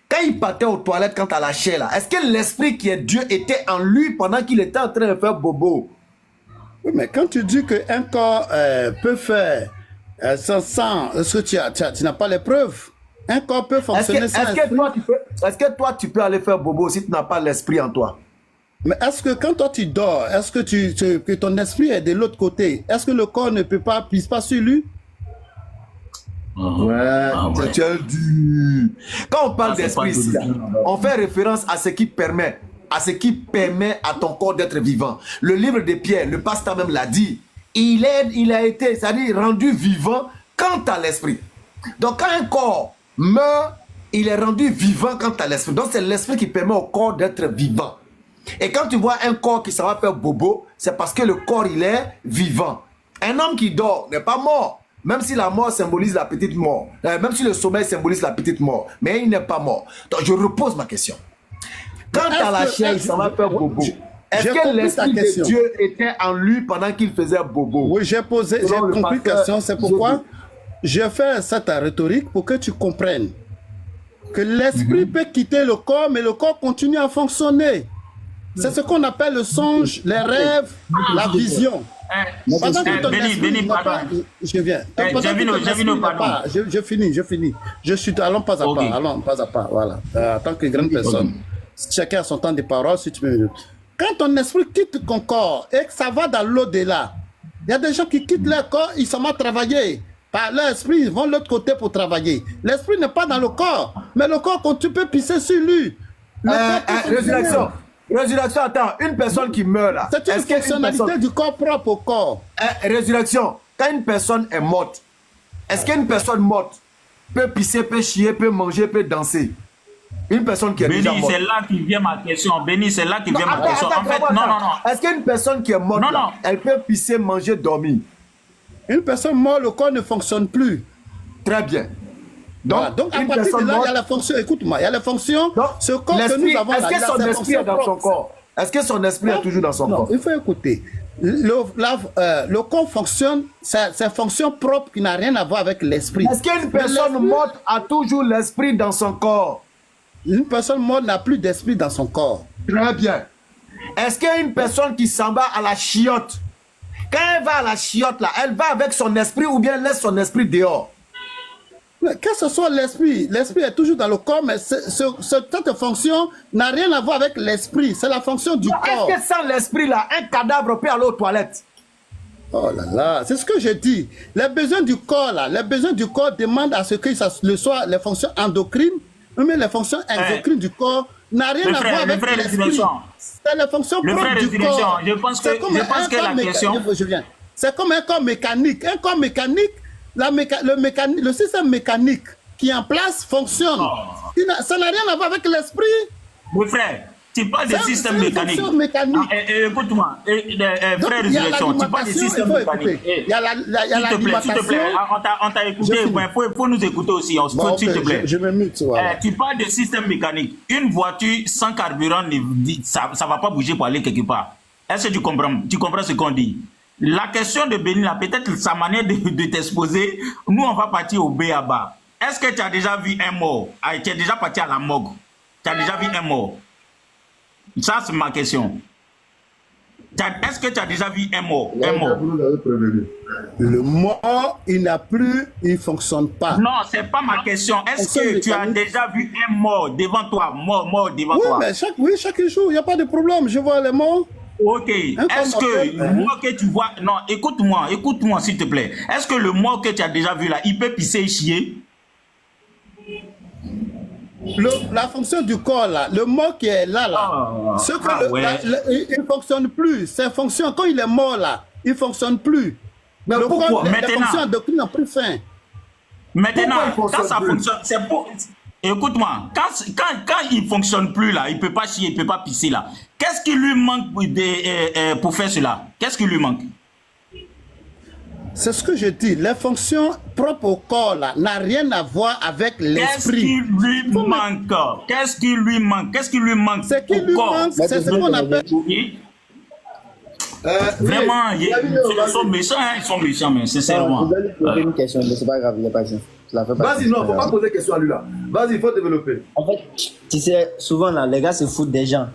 quand il partait aux toilettes quant à la chair là, est-ce que l'esprit qui est Dieu était en lui pendant qu'il était en train de faire bobo? Oui, mais quand tu dis qu'un corps peut faire sans est-ce que tu n'as pas les preuves? Un corps peut fonctionner sans l'esprit. Est-ce que toi tu peux aller faire bobo si tu n'as pas l'esprit en toi? Mais est-ce que quand toi tu dors, est-ce que que ton esprit est de l'autre côté? Est-ce que le corps ne pisse pas sur lui? Tu as dit. Quand on parle d'esprit ici, on fait référence à ce qui permet à ton corps d'être vivant. Le livre de Pierre, le pasteur même l'a dit, il a été, c'est-à-dire rendu vivant quant à l'esprit. Donc quand un corps meurt, il est rendu vivant quant à l'esprit. Donc c'est l'esprit qui permet au corps d'être vivant. Et quand tu vois un corps qui s'en va faire bobo, c'est parce que le corps il est vivant. Un homme qui dort n'est pas mort. Même si la mort symbolise la petite mort, même si le sommeil symbolise la petite mort, mais il n'est pas mort. Donc je repose ma question. Quand à la chair, il s'en va faire bobo, est-ce que l'esprit de Dieu était en lui pendant qu'il faisait bobo? Oui, j'ai compris la question. C'est pourquoi j'ai fait cette rhétorique pour que tu comprennes que l'esprit peut quitter le corps, mais le corps continue à fonctionner. C'est ce qu'on appelle le songe, les rêves, la vision. Pendant que ton esprit n'a pas... Je viens. Je finis. Allons pas à pas, voilà. En tant que grande personne, chacun a son temps de parole, si tu veux. Quand ton esprit quitte ton corps et que ça va dans l'au-delà, il y a des gens qui quittent leur corps, ils s'en vont travailler. Par leur esprit, ils vont de l'autre côté pour travailler. L'esprit n'est pas dans le corps, mais le corps, quand tu peux pisser sur lui. Résurrection, attends, une personne qui meurt là. C'est une fonctionnalité du corps propre au corps. Résurrection, quand une personne est morte, est-ce qu'une personne morte peut pisser, peut chier, peut manger, peut danser? Une personne qui est déjà morte. C'est là qui vient ma question. Béni, c'est là qui vient ma question. En fait, non. Est-ce qu'une personne qui est morte, là, elle peut pisser, manger, dormir? Une personne morte, le corps ne fonctionne plus. Très bien. Donc à partir de là, il y a la fonction, écoute-moi, il y a la fonction, ce corps que nous avons là, est-ce que son esprit est dans son corps? Est-ce que son esprit est toujours dans son corps? Il faut écouter. Le corps fonctionne, c'est fonction propre qui n'a rien à voir avec l'esprit. Est-ce qu'une personne morte a toujours l'esprit dans son corps? Une personne morte n'a plus d'esprit dans son corps. Très bien. Est-ce qu'une personne qui s'en va à la chiotte, quand elle va à la chiotte, là, elle va avec son esprit ou bien elle laisse son esprit dehors? Que ce soit l'esprit est toujours dans le corps, mais cette fonction n'a rien à voir avec l'esprit. C'est la fonction du corps. Est-ce que sans l'esprit, là, un cadavre peut aller aux toilettes? Oh là là, c'est ce que je dis. Les besoins du corps, là, les besoins du corps demandent à ce que ce soit les fonctions endocrines, mais les fonctions endocrines du corps n'a rien à voir avec l'esprit. C'est la fonction propre du corps. Je pense que la question... C'est comme un corps mécanique. Un corps mécanique, le système mécanique qui est en place fonctionne. Ça n'a rien à voir avec l'esprit. Mon frère, tu parles de système mécanique. Écoute-moi, frère de direction, tu parles de système mécanique. Il y a l'alimentation. S'il te plaît, on t'a écouté, il faut nous écouter aussi, s'il te plaît. Je me mute. Tu parles de système mécanique. Une voiture sans carburant, ça ne va pas bouger pour aller quelque part. Est-ce que tu comprends ce qu'on dit? La question de Béni, peut-être sa manière de t'exposer, nous on va partir au B.A.B.A. Est-ce que tu as déjà vu un mort? Tu es déjà parti à la morgue? Tu as déjà vu un mort? Ça c'est ma question. Est-ce que tu as déjà vu un mort? Le mort, il ne fonctionne pas. Non, c'est pas ma question. Est-ce que tu as déjà vu un mort devant toi? Mort devant toi? Mais chaque jour, il n'y a pas de problème. Je vois les morts. Ok. Est-ce que le mort que tu vois... Non, écoute-moi s'il te plaît. Est-ce que le mort que tu as déjà vu là, il peut pisser et chier? La fonction du corps là, le mort qui est là, il ne fonctionne plus. Ses fonctions, quand il est mort là, il ne fonctionne plus. Mais pourquoi? Les fonctions endocrines n'ont plus fin. Maintenant, quand ça fonctionne, c'est pour... Écoute-moi, quand il ne fonctionne plus là, il ne peut pas chier, il ne peut pas pisser là. Qu'est-ce qui lui manque pour faire cela? Qu'est-ce qui lui manque? C'est ce que je dis. Les fonctions propres au corps là n'ont rien à voir avec l'esprit. Qu'est-ce qui lui manque? Qu'est-ce qui lui manque? Ce qui lui manque, c'est ce qu'on appelle... Vraiment, ils sont méchants, mais sincèrement. Vous allez poser une question, mais c'est pas grave, il n'y a pas de... Vas-y, non, faut pas poser question à lui là. Vas-y, il faut développer. En fait, tu sais, souvent là, les gars se foutent des gens.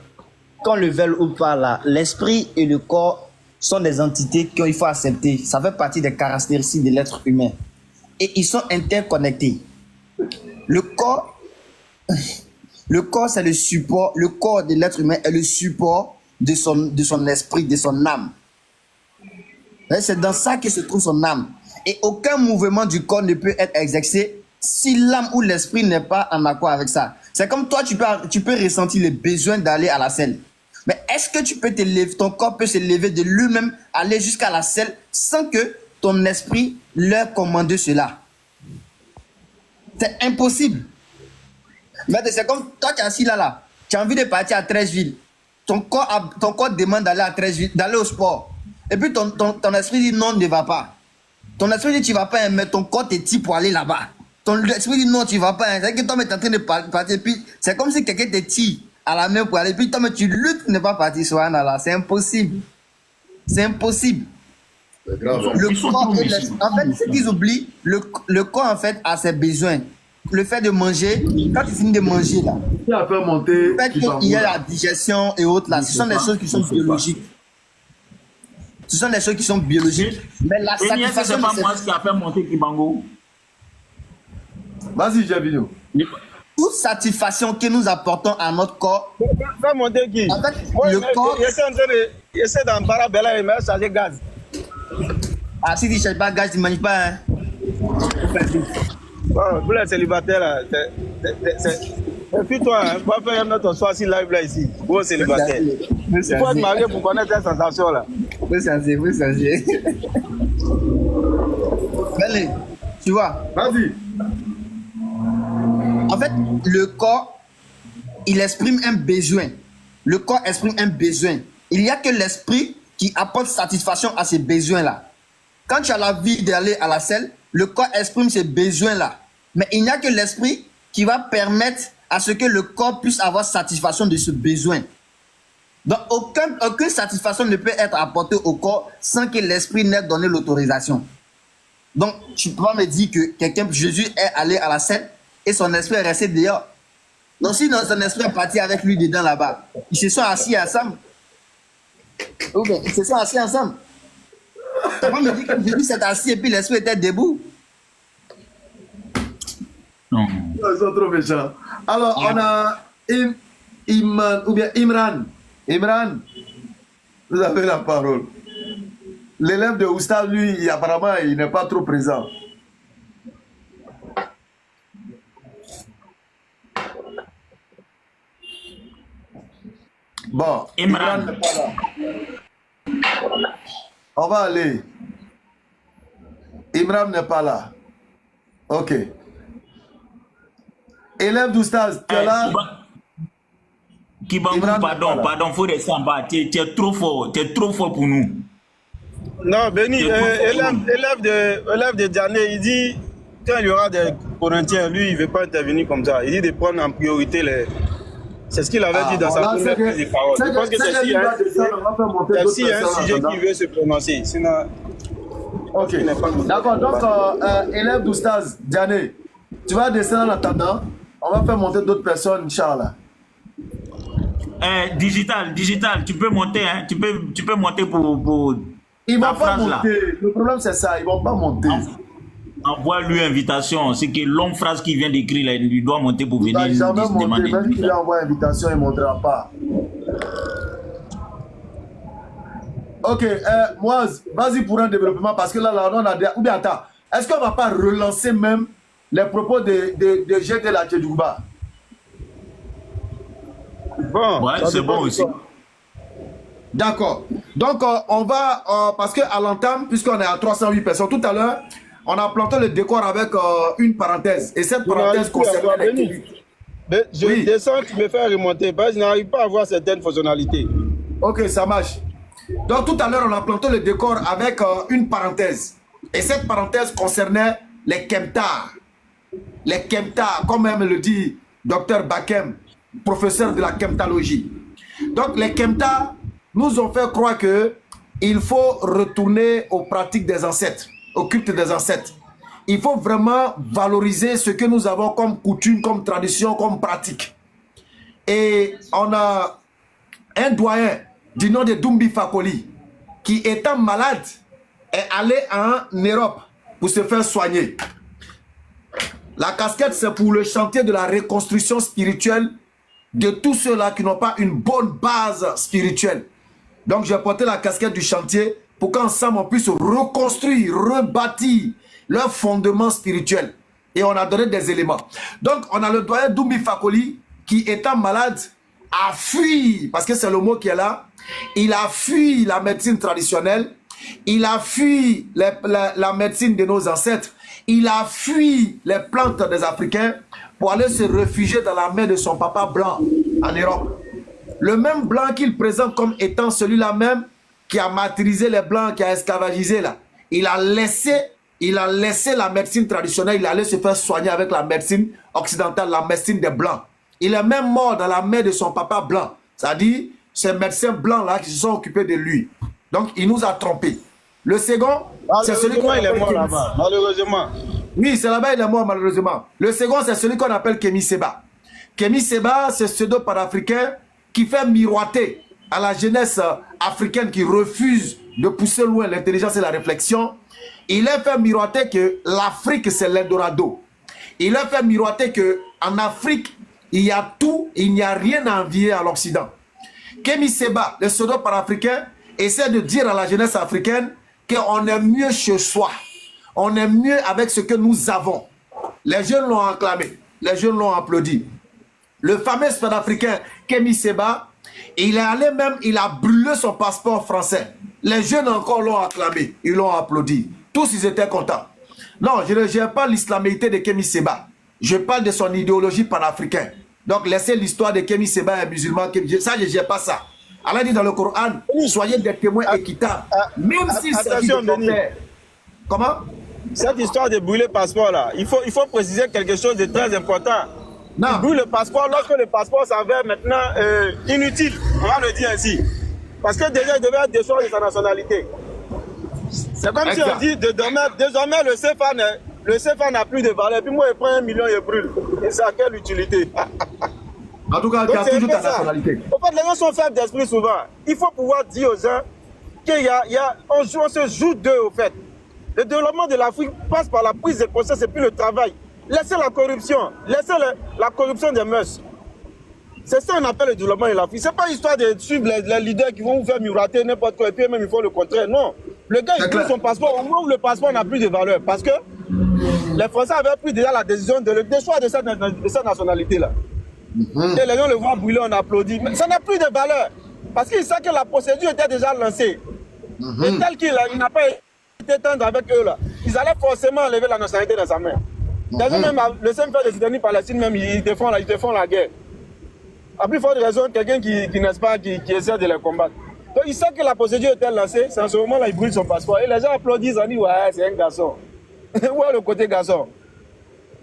Qu'on le veuille ou pas là, l'esprit et le corps sont des entités qu'il faut accepter. Ça fait partie des caractéristiques de l'être humain. Et ils sont interconnectés. Le corps, c'est le support. Le corps de l'être humain est le support de son esprit, de son âme. C'est dans ça que se trouve son âme. Et aucun mouvement du corps ne peut être exercé si l'âme ou l'esprit n'est pas en accord avec ça. C'est comme toi, tu peux ressentir le besoin d'aller à la selle. Mais est-ce que tu peux te lever, ton corps peut se lever de lui-même, aller jusqu'à la selle sans que ton esprit leur commande cela? C'est impossible. Mais c'est comme toi, tu es assis là. Tu as envie de partir à Treichville. Ton corps demande d'aller à Treichville, d'aller au sport. Et puis ton esprit dit non, ne va pas. Ton esprit dit tu ne vas pas, mais ton corps te tire pour aller là-bas. Ton esprit dit non, tu ne vas pas. C'est que toi, tu es en train de partir. Puis c'est comme si quelqu'un te tire à la main pour aller. Puis toi, mais tu luttes pour ne pas partir sur un là. C'est impossible. C'est impossible. Le corps, en fait, ce qu'ils oublient, le corps, en fait, a ses besoins. Le fait de manger, quand tu finis de manger, là, le fait qu'il y a la digestion et autres, là, ce sont des choses qui sont biologiques. Ce sont des choses qui sont biologiques. Mais la satisfaction... C'est pas moi qui a fait monter Kibango. Vas-y, j'ai vidéo. Toute satisfaction que nous apportons à notre corps... Fais monter qui? En fait, le corps... Essaie d'en parler, Bella, il m'a chargé gaz. Ah, si tu ne cherches pas gaz, tu ne manges pas, hein. Vous les célibataires là, et puis toi, on va faire notre soir si live là ici. Vous célibataires. Il faut être marié pour connaître cette sensation là. Vous changer. Allez, tu vois. Vas-y. En fait, le corps, il exprime un besoin. Le corps exprime un besoin. Il n'y a que l'esprit qui apporte satisfaction à ces besoins là. quand tu as la vie d'aller à la selle, le corps exprime ces besoins-là. Mais il n'y a que l'esprit qui va permettre à ce que le corps puisse avoir satisfaction de ce besoin. Donc, aucune satisfaction ne peut être apportée au corps sans que l'esprit n'ait donné l'autorisation. Donc, tu peux pas me dire que Jésus est allé à la scène et son esprit est resté dehors. Donc, si son esprit est parti avec lui dedans là-bas, ils se sont assis ensemble. Ok, ils se sont assis ensemble. Tu peux pas me dire que Jésus s'est assis et puis l'esprit était debout. Non. Ils sont trop méchants. Alors, on a Imran. Imran, vous avez la parole. L'élève de Oustaz, lui, apparemment, il n'est pas trop présent. Bon, Imran n'est pas là. On va aller. Imran n'est pas là. Ok. Élève d'Oustaz, tu es là? Kibangou, pardon, faut rester en bas. Tu es trop fort pour nous. Non, Béni, élève de Diané, il dit, quand il y aura des Corinthiens, lui, il ne veut pas intervenir comme ça. Il dit de prendre en priorité les... C'est ce qu'il avait dit dans sa première prise de parole. Je pense que c'est un sujet qui veut se prononcer. Sinon... Ok, d'accord. Donc, élève d'Oustaz, Diané, tu vas descendre en attendant. On va faire monter d'autres personnes, Inch'Allah. Digital, tu peux monter, hein? Tu peux monter pour ils vont pas monter. Là. Le problème c'est ça, ils vont pas monter. Envoie-lui invitation. C'est que l'homme phrase qu'il vient d'écrire là, il doit monter pour venir nous demander. Même s'il envoie invitation, il ne montera pas. Ok, Moaz, vas-y pour un développement parce que là on a des... Ou bien attends, est-ce qu'on ne va pas relancer même les propos de GD la Tchedjouba? Bon, ouais, c'est bon aussi. D'accord. Donc, on va, parce qu'à l'entame, puisqu'on est à 308 personnes, tout à l'heure, on a planté le décor avec une parenthèse. Et cette parenthèse concerne les... Je descends, tu me fais remonter, parce que je n'arrive pas à voir certaines fonctionnalités. Ok, ça marche. Donc, tout à l'heure, on a planté le décor avec une parenthèse. Et cette parenthèse concernait les Kemtars. Les Kemtars, comme même le dit Dr Bakem, professeur de la Kemtalogie. Donc, les Kemtars nous ont fait croire qu'il faut retourner aux pratiques des ancêtres, au culte des ancêtres. Il faut vraiment valoriser ce que nous avons comme coutume, comme tradition, comme pratique. Et on a un doyen du nom de Dumbi Fakoli qui, étant malade, est allé en Europe pour se faire soigner. La casquette, c'est pour le chantier de la reconstruction spirituelle de tous ceux-là qui n'ont pas une bonne base spirituelle. Donc, j'ai porté la casquette du chantier pour qu'ensemble, on puisse reconstruire, rebâtir leur fondement spirituel. Et on a donné des éléments. Donc, on a le doyen Dumbi Fakoli qui, étant malade, a fui, parce que c'est le mot qui est là, il a fui la médecine traditionnelle, il a fui la médecine de nos ancêtres, il a fui les plantes des Africains pour aller se réfugier dans la main de son papa blanc en Europe. Le même blanc qu'il présente comme étant celui-là même qui a martyrisé les blancs, qui a esclavagisé là. Il a laissé la médecine traditionnelle, il allait se faire soigner avec la médecine occidentale, la médecine des blancs. Il est même mort dans la main de son papa blanc. C'est-à-dire, ces médecins blancs là qui se sont occupés de lui. Donc, il nous a trompés. Le second, c'est celui qu'on appelle... Il est mort là-bas, malheureusement. Oui, c'est là-bas, il est mort malheureusement. Le second, c'est celui qu'on appelle Kémy Séba. Kémy Séba, c'est ce pseudo-panafricain qui fait miroiter à la jeunesse africaine qui refuse de pousser loin l'intelligence et la réflexion. Il a fait miroiter que l'Afrique, c'est l'Eldorado. Il a fait miroiter qu'en Afrique, il y a tout, il n'y a rien à envier à l'Occident. Kémy Séba, le pseudo-panafricain, essaie de dire à la jeunesse africaine qu'on est mieux chez soi. On est mieux avec ce que nous avons. Les jeunes l'ont acclamé. Les jeunes l'ont applaudi. Le fameux panafricain Kémy Séba, il est allé même, il a brûlé son passeport français. Les jeunes encore l'ont acclamé. Ils l'ont applaudi. Tous, ils étaient contents. Non, je ne gère pas l'islaméité de Kémy Séba. Je parle de son idéologie panafricaine. Donc, laissez l'histoire de Kémy Séba et musulman. Ça, je ne gère pas ça. Allah dit dans le Coran, soyez des témoins équitables. Même s'il s'agit de ton père. Comment? Cette histoire de brûler le passeport là, il faut préciser quelque chose de très important. Non. Il brûle le passeport lorsque le passeport s'avère maintenant inutile, on va le dire ainsi. Parce que déjà, il devait être déchoir de sa nationalité. C'est comme si on dit, désormais le CFA n'a plus de valeur. Puis moi, je prends 1 million et je brûle. Et c'est à quelle utilité? En tout cas, tu as toujours ta nationalité. En fait, les gens sont faibles d'esprit souvent. Il faut pouvoir dire aux gens qu'on se joue d'eux, au fait. Le développement de l'Afrique passe par la prise de conscience et puis le travail. Laissez la corruption, laissez la corruption des mœurs. C'est ça qu'on appelle le développement de l'Afrique. C'est pas histoire de suivre les leaders qui vont vous faire miroiter n'importe quoi et puis même ils font le contraire. Non. Le gars, il prend son passeport au moment où le passeport n'a plus de valeur. Parce que les Français avaient pris déjà la décision de le déchoir de cette nationalité-là. Et les gens le voient brûler, on applaudit. Mais ça n'a plus de valeur. Parce qu'ils savent que la procédure était déjà lancée. Et tel qu'il n'a pas été tendre avec eux, là, ils allaient forcément enlever la nationalité dans sa main. Même le CFA des États-Unis Palestine, même, ils te font la guerre. À plus forte raison, quelqu'un qui n'est-ce pas, qui essaie de les combattre. Donc ils savent que la procédure était lancée, c'est en ce moment-là, ils brûlent son passeport. Et les gens applaudissent, on dit, ouais, c'est un garçon. Où est le côté garçon?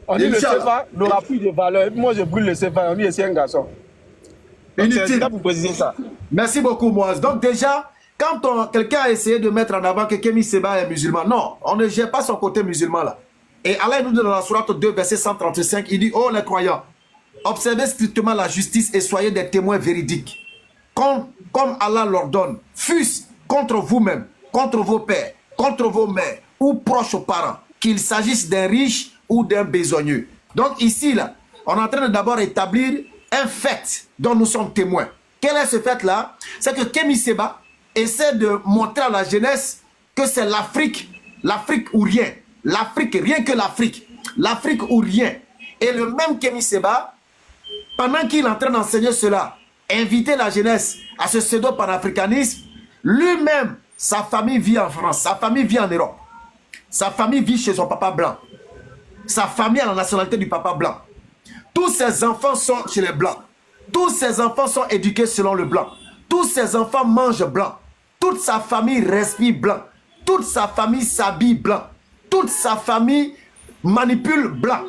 On dit le CFA n'aura plus de valeur. Et puis moi, je brûle le CFA, on dit, c'est un garçon. C'est là pour préciser ça. Merci beaucoup, Moaz. Donc déjà, quand quelqu'un a essayé de mettre en avant que Kémy Séba est musulman, non, on ne gère pas son côté musulman là. Et Allah nous dit dans la sourate 2, verset 135, il dit, oh les croyants, observez strictement la justice et soyez des témoins véridiques. Comme Allah l'ordonne, fût-ce contre vous-même, contre vos pères, contre vos mères ou proches aux parents, qu'il s'agisse d'un riche ou d'un besogneux. Donc ici, là, on est en train de d'abord établir un fait dont nous sommes témoins. Quel est ce fait-là? C'est que Kémy Séba essaie de montrer à la jeunesse que c'est l'Afrique ou rien. L'Afrique, rien que l'Afrique. L'Afrique ou rien. Et le même Kémy Séba, pendant qu'il est en train d'enseigner cela, inviter la jeunesse à ce pseudo-panafricanisme, lui-même, sa famille vit en France, sa famille vit en Europe. Sa famille vit chez son papa blanc. Sa famille a la nationalité du papa blanc. Tous ses enfants sont chez les blancs. Tous ses enfants sont éduqués selon le blanc. Tous ses enfants mangent blanc. Toute sa famille respire blanc. Toute sa famille s'habille blanc. Toute sa famille manipule blanc.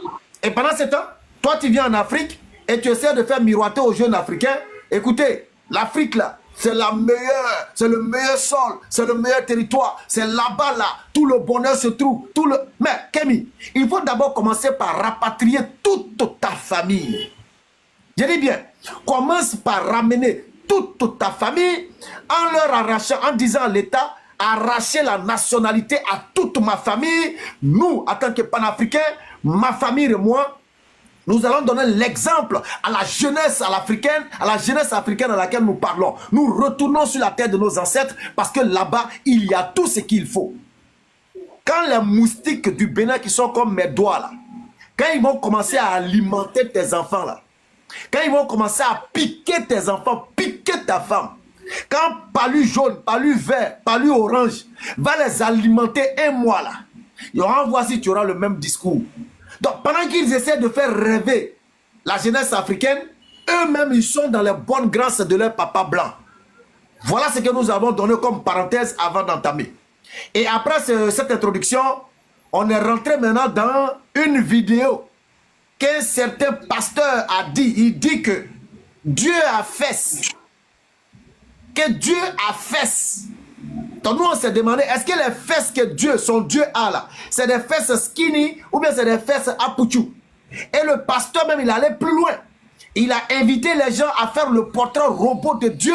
Et pendant ce temps, toi tu viens en Afrique et tu essaies de faire miroiter aux jeunes africains. Écoutez, l'Afrique là, c'est la meilleure, c'est le meilleur sol, c'est le meilleur territoire, c'est là-bas là, tout le bonheur se trouve, Mais Kémy, il faut d'abord commencer par rapatrier toute ta famille. Je dis bien, commence par ramener toute ta famille en leur arrachant, en disant à l'État, arracher la nationalité à toute ma famille. Nous, en tant que panafricains, ma famille et moi, nous allons donner l'exemple à la jeunesse africaine, à laquelle nous parlons. Nous retournons sur la terre de nos ancêtres parce que là-bas, il y a tout ce qu'il faut. Quand les moustiques du Bénin qui sont comme mes doigts là, quand ils vont commencer à alimenter tes enfants là, quand ils vont commencer à piquer tes enfants, piquer ta femme, quand palu jaune, palu vert, palu orange va les alimenter un mois là, et on va voir si tu auras le même discours. Donc pendant qu'ils essaient de faire rêver la jeunesse africaine, eux-mêmes ils sont dans les bonnes grâces de leur papa blanc. Voilà ce que nous avons donné comme parenthèse avant d'entamer. Et après cette introduction, on est rentré maintenant dans une vidéo qu'un certain pasteur a dit. Il dit que Dieu a fait. Que Dieu a fait. Donc nous on s'est demandé, est-ce que les fesses que son Dieu a là, c'est des fesses skinny ou bien c'est des fesses apouchou? Et le pasteur même, il allait plus loin. Il a invité les gens à faire le portrait robot de Dieu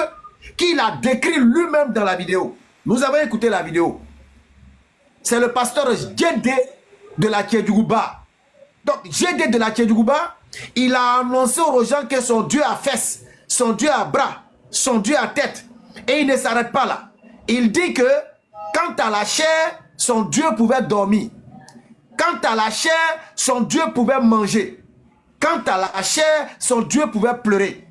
qu'il a décrit lui-même dans la vidéo. Nous avons écouté la vidéo. C'est le pasteur Djedé de la Kédougouba. Donc Djedé de la Kédougouba, il a annoncé aux gens que son Dieu a fesses, son Dieu a bras, son Dieu a tête. Et il ne s'arrête pas là. Il dit que quant à la chair, son Dieu pouvait dormir. Quant à la chair, son Dieu pouvait manger. Quant à la chair, son Dieu pouvait pleurer.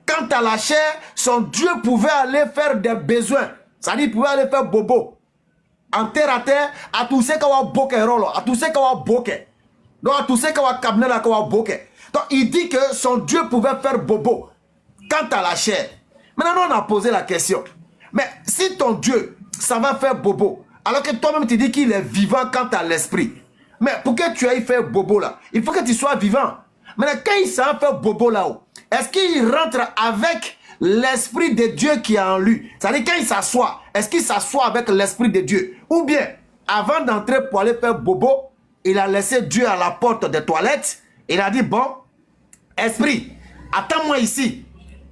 Quant à la chair, son Dieu pouvait aller faire des besoins. C'est-à-dire il pouvait aller faire bobo. En terre à terre, à tous ceux qui ont boké rolo, à tous ceux qui ont boké. Donc à tous ceux qui ont cabné là, qui ont boké. Donc il dit que son Dieu pouvait faire bobo. Quant à la chair. Maintenant on a posé la question. Mais si ton Dieu, ça va faire bobo, Alors que toi-même tu dis qu'il est vivant quant à l'esprit. Mais pour que tu ailles faire bobo là, il faut que tu sois vivant. Maintenant, quand il s'en fait bobo là-haut, est-ce qu'il rentre avec l'esprit de Dieu qui est en lui? C'est-à-dire quand il s'assoit, est-ce qu'il s'assoit avec l'esprit de Dieu? Ou bien, avant d'entrer pour aller faire bobo, il a laissé Dieu à la porte des toilettes. Il a dit, bon, esprit, attends-moi ici.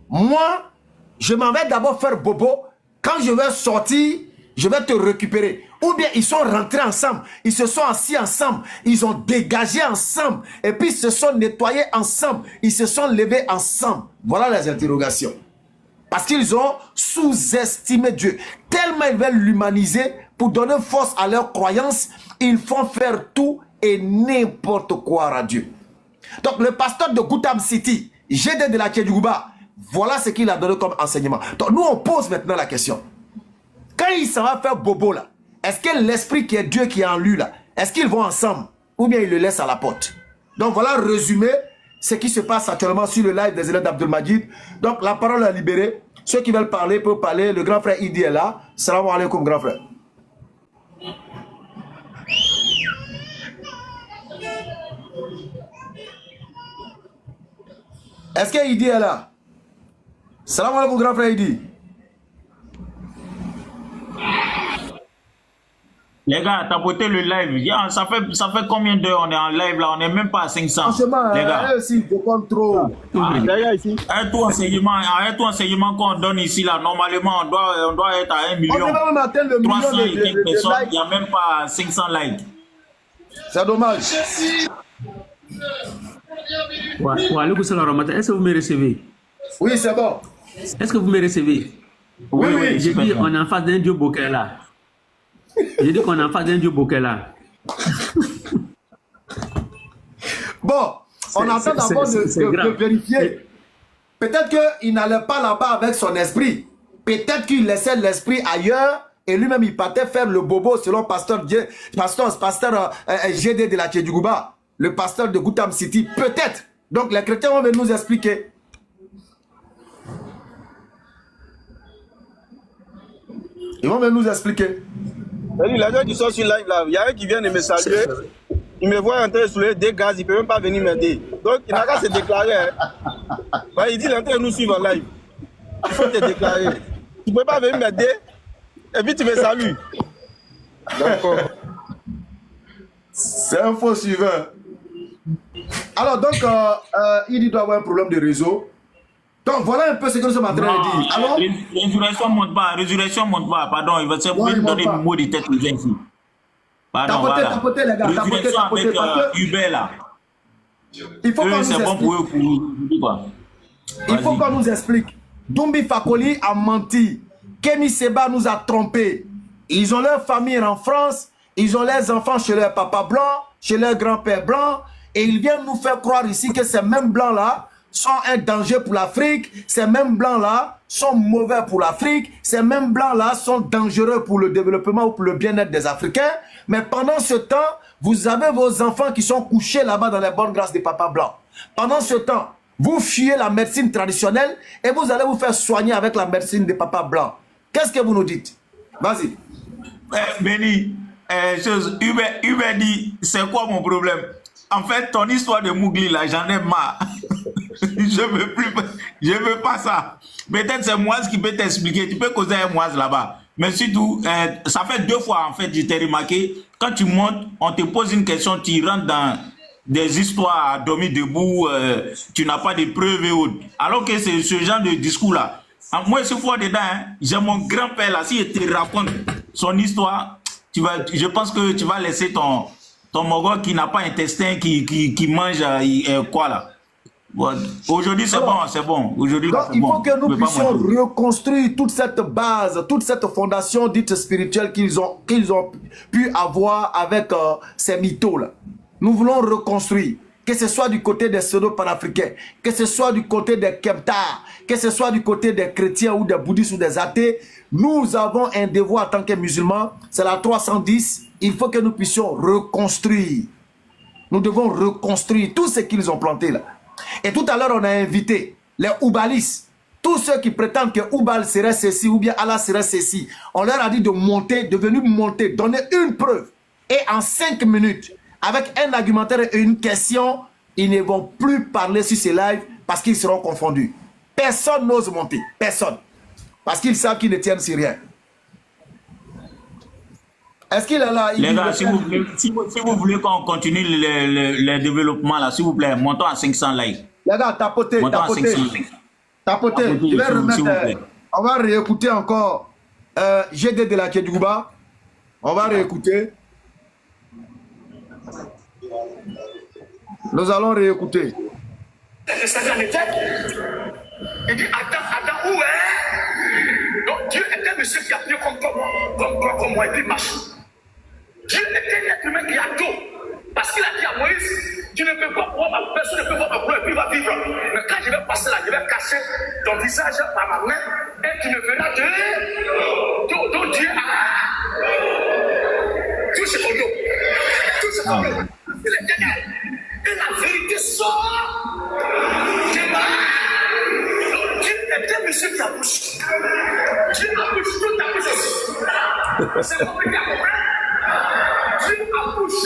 Moi, je m'en vais d'abord faire bobo. Quand je vais sortir, je vais te récupérer. Ou bien ils sont rentrés ensemble, ils se sont assis ensemble, ils ont dégagé ensemble, et puis ils se sont nettoyés ensemble, ils se sont levés ensemble. Voilà les interrogations. Parce qu'ils ont sous-estimé Dieu. Tellement ils veulent l'humaniser pour donner force à leurs croyances, ils font faire tout et n'importe quoi à Dieu. Donc le pasteur de Goutam City, GD de la Kédjougouba, voilà ce qu'il a donné comme enseignement. Donc nous on pose maintenant la question. Quand il s'en va faire bobo là, est-ce que l'esprit qui est Dieu qui est en lui là, est-ce qu'ils vont ensemble ou bien il le laisse à la porte? Donc voilà résumé ce qui se passe actuellement sur le live des élèves d'Abdul Majid. Donc la parole est libérée. Ceux qui veulent parler peuvent parler. Le grand frère Idi est là. Salam alaikum grand frère. Est-ce que Idi est là? Salam alaikum grand frère Idi. Les gars, tapoter le live. Ça fait combien d'heures on est en live là? On n'est même pas à 500. Franchement, les gars. Aussi, je compte trop. Arrête tout enseignement qu'on donne ici là. Normalement, on doit être à 1 million. On va même atteindre le 300 million et quelques personnes. likes. Il n'y a même pas 500 likes. C'est dommage. Est-ce que vous me recevez? Oui, c'est bon. Est-ce que vous me recevez? Oui, oui. J'ai dit, on est en face d'un Dieu bokeh là. J'ai dit qu'on est en face d'un Dieu bokeh là. Bon, on attend d'abord de vérifier. Peut-être qu'il n'allait pas là-bas avec son esprit. Peut-être qu'il laissait l'esprit ailleurs et lui-même il partait faire le bobo selon pasteur GD de la Kédjougouba, le pasteur de Goutam City. Peut-être. Donc les chrétiens vont venir nous expliquer. Ils vont venir nous expliquer. Les gens qui sont sur live là, il y a un qui vient de me saluer. Il me voit entrer sous les deux gaz, il ne peut même pas venir m'aider. Donc il n'a qu'à se déclarer. Hein. Ouais, il dit l'entrée nous suivre en live. Il faut te déclarer. Tu ne peux pas venir m'aider et puis tu me salues. D'accord. C'est un faux suiveur. Alors donc, il doit avoir un problème de réseau. Donc voilà un peu ce que nous sommes en train de dire. Alors, résurrection monte pas, pardon, il va se donner le mot de tête aux gens ici. Pardon, tapotez les gars, résurrection avec Uber là. Il faut qu'on nous c'est bon pour eux, quoi. Il faut qu'on nous explique. Doumbi Fakoli a menti. Kémy Seba nous a trompés. Ils ont leur famille en France, ils ont leurs enfants chez leur papa blanc, chez leur grand-père blanc, et ils viennent nous faire croire ici que ces mêmes blancs là sont un danger pour l'Afrique, ces mêmes blancs-là sont mauvais pour l'Afrique, ces mêmes blancs-là sont dangereux pour le développement ou pour le bien-être des Africains. Mais pendant ce temps, vous avez vos enfants qui sont couchés là-bas dans les bonnes grâces des papas blancs. Pendant ce temps, vous fuyez la médecine traditionnelle et vous allez vous faire soigner avec la médecine des papas blancs. Qu'est-ce que vous nous dites? Vas-y. Benny, Hubert dit, c'est quoi mon problème? En fait, ton histoire de Mougli là, j'en ai marre. Je veux pas ça. Peut-être c'est Moise qui peut t'expliquer. Tu peux causer un Moise là-bas. Mais surtout, ça fait 2 fois en fait, je t'ai remarqué, quand tu montes, on te pose une question, tu rentres dans des histoires à dormir debout, tu n'as pas de preuves et autres. Alors que c'est ce genre de discours-là. Moi, ce fois dedans, hein, j'ai mon grand-père là, s'il te raconte son histoire, je pense que tu vas laisser ton mogol qui n'a pas intestin, qui mange quoi là. Bon, aujourd'hui c'est bon, c'est bon. Aujourd'hui, il faut que nous puissions reconstruire toute cette base, toute cette fondation dite spirituelle qu'ils ont pu avoir avec ces mythos là. Nous voulons reconstruire, que ce soit du côté des pseudo-panafricains, que ce soit du côté des Kemtars, que ce soit du côté des chrétiens ou des bouddhistes ou des athées. Nous avons un devoir en tant que musulmans, c'est la 310, il faut que nous puissions reconstruire. Nous devons reconstruire tout ce qu'ils ont planté là. Et tout à l'heure, on a invité les Oubalis. tous ceux qui prétendent que Oubal serait ceci ou bien Allah serait ceci, on leur a dit de monter, de venir monter, donner une preuve. Et en 5 minutes, avec un argumentaire et une question, ils ne vont plus parler sur ces lives parce qu'ils seront confondus. Personne n'ose monter, personne. Parce qu'ils savent qu'ils ne tiennent sur rien. Est-ce qu'il est là? Les gars, si vous voulez qu'on continue le développement, là, s'il vous plaît, montons à 500 likes. Les gars, tapotez, tapotez. Tapotez. Je vais remettre, on va réécouter encore GD de la Kédouba. On va réécouter. Nous allons réécouter. Il dit, attends, où est? Donc Dieu est un monsieur qui a pris comme moi et puis marche. Dieu est un être humain qui a tout. Parce qu'il a dit à Moïse, tu ne peux pas voir ma personne, ne peut voir ma gloire et puis va vivre. Mais quand je vais passer là, je vais cacher ton visage par ma main et tu ne verras que ton Dieu a touché ton dos. Touché ton dos. Il est éternel. Et la vérité sort. Dieu est un monsieur qui accouche. Dieu accouche, tout accouche aussi. C'est compliqué à comprendre. Dieu accouche.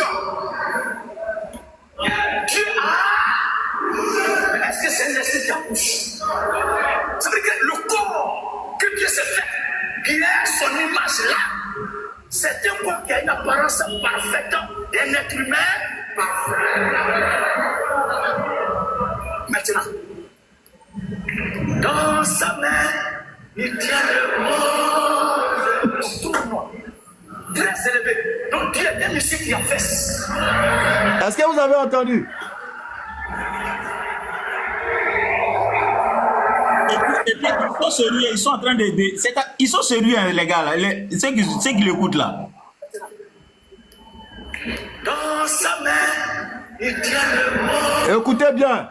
Dieu a. Mais est-ce que c'est un esprit qui accouche? Ça veut dire que le corps que Dieu s'est fait, qui est son image là, c'est un corps qui a une apparence parfaite d'un être humain parfait. Maintenant, dans sa main, il tient le monde. Tourne-moi. Très élevé. Donc Dieu est un monsieur qui a fait. Est-ce que vous avez entendu? Et puis, ils sont sérieux, ils sont en train de... Ils sont sérieux, hein, les gars, là, ceux qui l'écoutent là. Dans sa main, il tient le monde. Écoutez bien.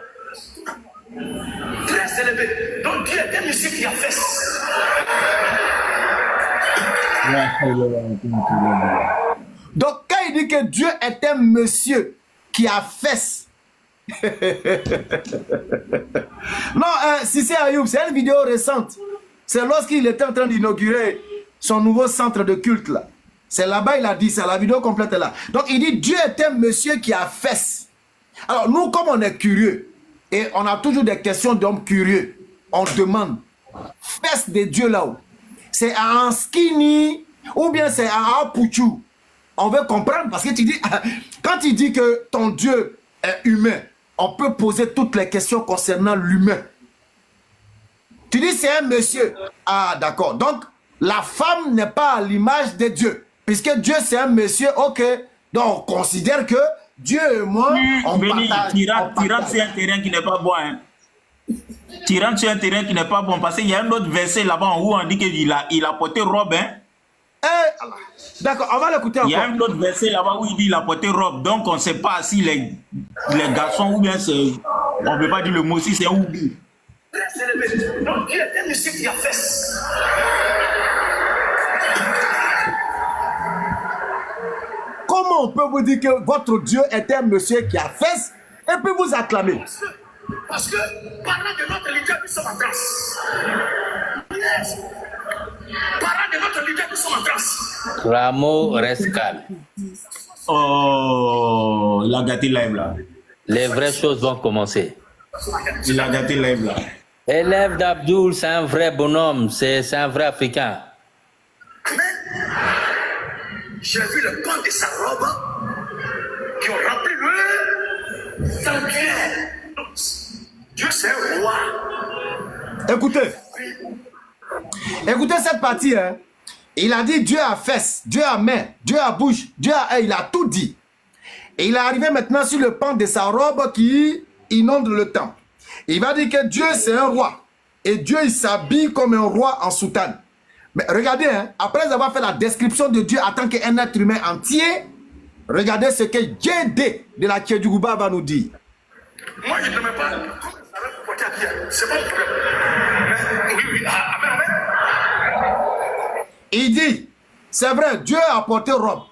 Très élevé. Donc Dieu est un monsieur qui a fait. Donc quand il dit que Dieu est un monsieur qui a fesse. Non, si c'est Ayoub, c'est une vidéo récente. C'est lorsqu'il était en train d'inaugurer son nouveau centre de culte là. C'est là-bas il a dit ça, la vidéo complète est là. Donc il dit Dieu est un monsieur qui a fesse. Alors nous comme on est curieux et on a toujours des questions d'hommes curieux, on demande fesse de Dieu là-haut. C'est un skinny ou bien c'est un pouchou. On veut comprendre parce que tu dis, quand il dit que ton Dieu est humain, on peut poser toutes les questions concernant l'humain. Tu dis c'est un monsieur. Ah d'accord. Donc la femme n'est pas à l'image de Dieu. Puisque Dieu c'est un monsieur, ok. Donc on considère que Dieu et moi, on partage. Tyran c'est un terrain qui n'est pas bon. Hein. Tyran sur un terrain qui n'est pas bon. Parce qu'il y a un autre verset là-bas où on dit qu'il a porté robe. Hein. D'accord, on va l'écouter encore. Il y a un autre verset là-bas où il dit qu'il a porté robe. Donc on ne sait pas si les garçons ou bien c'est... On ne peut pas dire le mot si c'est oubli. Donc Dieu est un monsieur qui a fait. Comment on peut vous dire que votre Dieu est un monsieur qui a fait et puis vous acclamez? Parce que parlant de notre leader, nous sommes en transe. Parlant de notre leader, nous sommes en transe. Ramo reste calme. Oh, il a gâté live là. Les vraies choses vont commencer. Il a gâté live là. Élève d'Abdoul, c'est un vrai bonhomme, c'est un vrai Africain. J'ai vu le pan de sa robe qui ont rempli le sanctuaire. Dieu c'est un roi. Écoutez. Écoutez cette partie. Hein. Il a dit Dieu a fesse, Dieu a main, Dieu a bouche, Dieu a œil, il a tout dit. Et il est arrivé maintenant sur le pan de sa robe qui inonde le temple. Il va dire que Dieu c'est un roi. Et Dieu il s'habille comme un roi en soutane. Mais regardez, hein, après avoir fait la description de Dieu en tant qu'un être humain entier, regardez ce que JD de la Kédouba va nous dire. Moi je ne mets pas comme ça va porter à Pierre. C'est pas le problème. Oui, amen. Il dit, c'est vrai, Dieu a porté robe.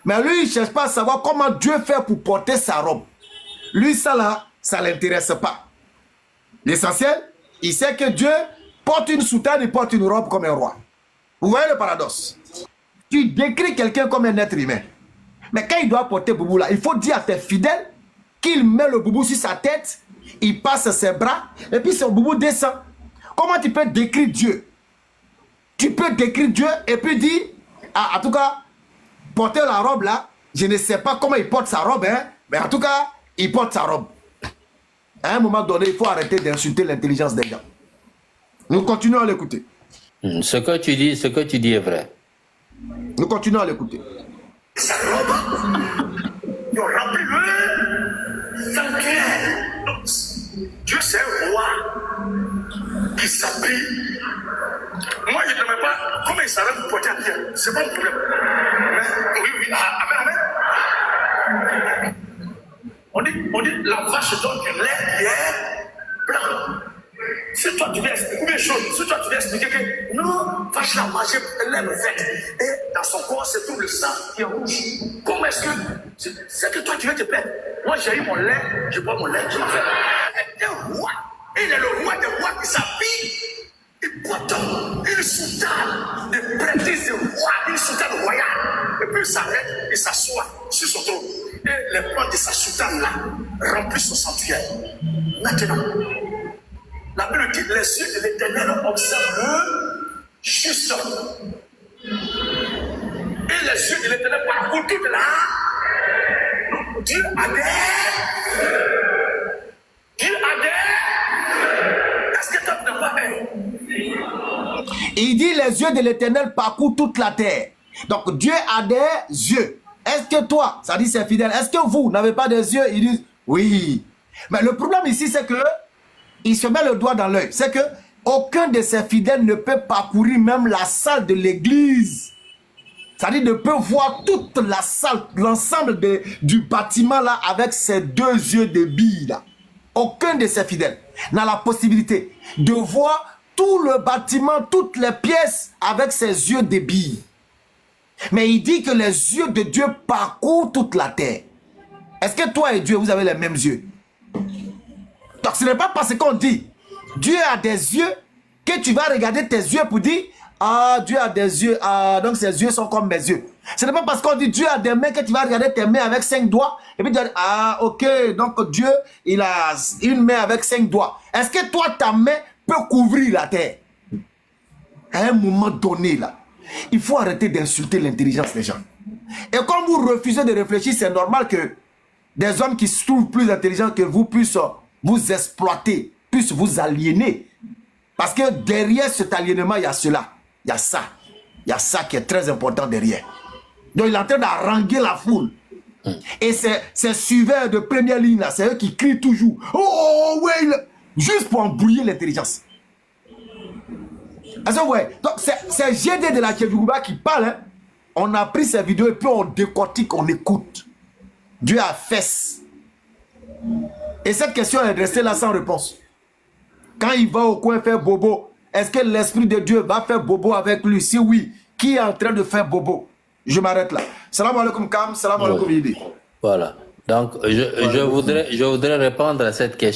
Mais lui, il ne cherche pas à savoir comment Dieu fait pour porter sa robe. Lui, ça là, ça ne l'intéresse pas. L'essentiel, il sait que Dieu porte une soutane et porte une robe comme un roi. Vous voyez le paradoxe? Tu décris quelqu'un comme un être humain. Mais quand il doit porter boubou là, il faut dire à tes fidèles qu'il met le boubou sur sa tête, il passe ses bras, et puis son boubou descend. Comment tu peux décrire Dieu? Tu peux décrire Dieu et puis dire, en tout cas, porter la robe là, je ne sais pas comment il porte sa robe, hein, mais en tout cas, il porte sa robe. À un moment donné, il faut arrêter d'insulter l'intelligence des gens. Nous continuons à l'écouter. Ce que tu dis est vrai. Nous continuons à l'écouter. Sa robe, il remplit le sanctuaire. Dieu, c'est un roi qui s'habille. Moi, je ne sais pas comment il s'arrête pour porter à pied. C'est pas mon problème. Mais, oui, amen, amen. On dit la vache donne du lait qui est blanc. Si toi tu viens expliquer une chose, si toi tu viens expliquer que non, vache a mangé l'herbe verte et dans son corps se trouve le sang qui est rouge. Comment est-ce que c'est que toi tu veux te plaindre? Moi j'ai eu mon lait, je bois mon lait, je m'en fais. Il est un roi, il est le roi des rois qui s'habille. Il porte une soutane de prêtrise de roi, une soutane royale. Et puis il s'arrête et s'assoit sur son trône. Et les plans de sa soutane là remplissent son sanctuaire. Maintenant, la Bible dit les yeux de l'Éternel observent le juste. Et les yeux de l'Éternel parcourent toute la. Dieu a des. Est-ce que tu n'as pas un? Il dit les yeux de l'Éternel parcourent toute la terre. Donc Dieu a des yeux. Est-ce que toi, ça dit c'est fidèle, est-ce que vous n'avez pas des yeux? Ils disent oui. Mais le problème ici c'est que il se met le doigt dans l'œil. C'est que aucun de ses fidèles ne peut parcourir même la salle de l'église. C'est-à-dire ne peut voir toute la salle, l'ensemble du bâtiment là avec ses deux yeux de bille là. Aucun de ses fidèles n'a la possibilité de voir tout le bâtiment, toutes les pièces avec ses yeux de bille. Mais il dit que les yeux de Dieu parcourent toute la terre. Est-ce que toi et Dieu, vous avez les mêmes yeux? Donc ce n'est pas parce qu'on dit Dieu a des yeux que tu vas regarder tes yeux pour dire ah Dieu a des yeux, ah donc ses yeux sont comme mes yeux. Ce n'est pas parce qu'on dit Dieu a des mains que tu vas regarder tes mains avec 5 doigts et puis tu vas dire ah ok donc Dieu il a une main avec 5 doigts. Est-ce que toi ta main peut couvrir la terre? À un moment donné là, il faut arrêter d'insulter l'intelligence des gens. Et quand vous refusez de réfléchir, c'est normal que des hommes qui se trouvent plus intelligents que vous puissent vous exploiter, puissent vous aliéner. Parce que derrière cet aliénement, il y a cela. Il y a ça. Il y a ça qui est très important derrière. Donc il est en train d'haranguer la foule. Et ces suiveurs de première ligne là, c'est eux qui crient toujours. Oh ouais, juste pour embrouiller l'intelligence. Ouais. Donc c'est GD de la Kévigouba qui parle. Hein. On a pris ces vidéos et puis on décortique, on écoute. Dieu a fait. Et cette question est restée là sans réponse. Quand il va au coin faire bobo, est-ce que l'Esprit de Dieu va faire bobo avec lui? Si oui, qui est en train de faire bobo? Je m'arrête là. Salam alaikum Kam, salam alaikum Yidi. Voilà. Donc, je voudrais répondre à cette question.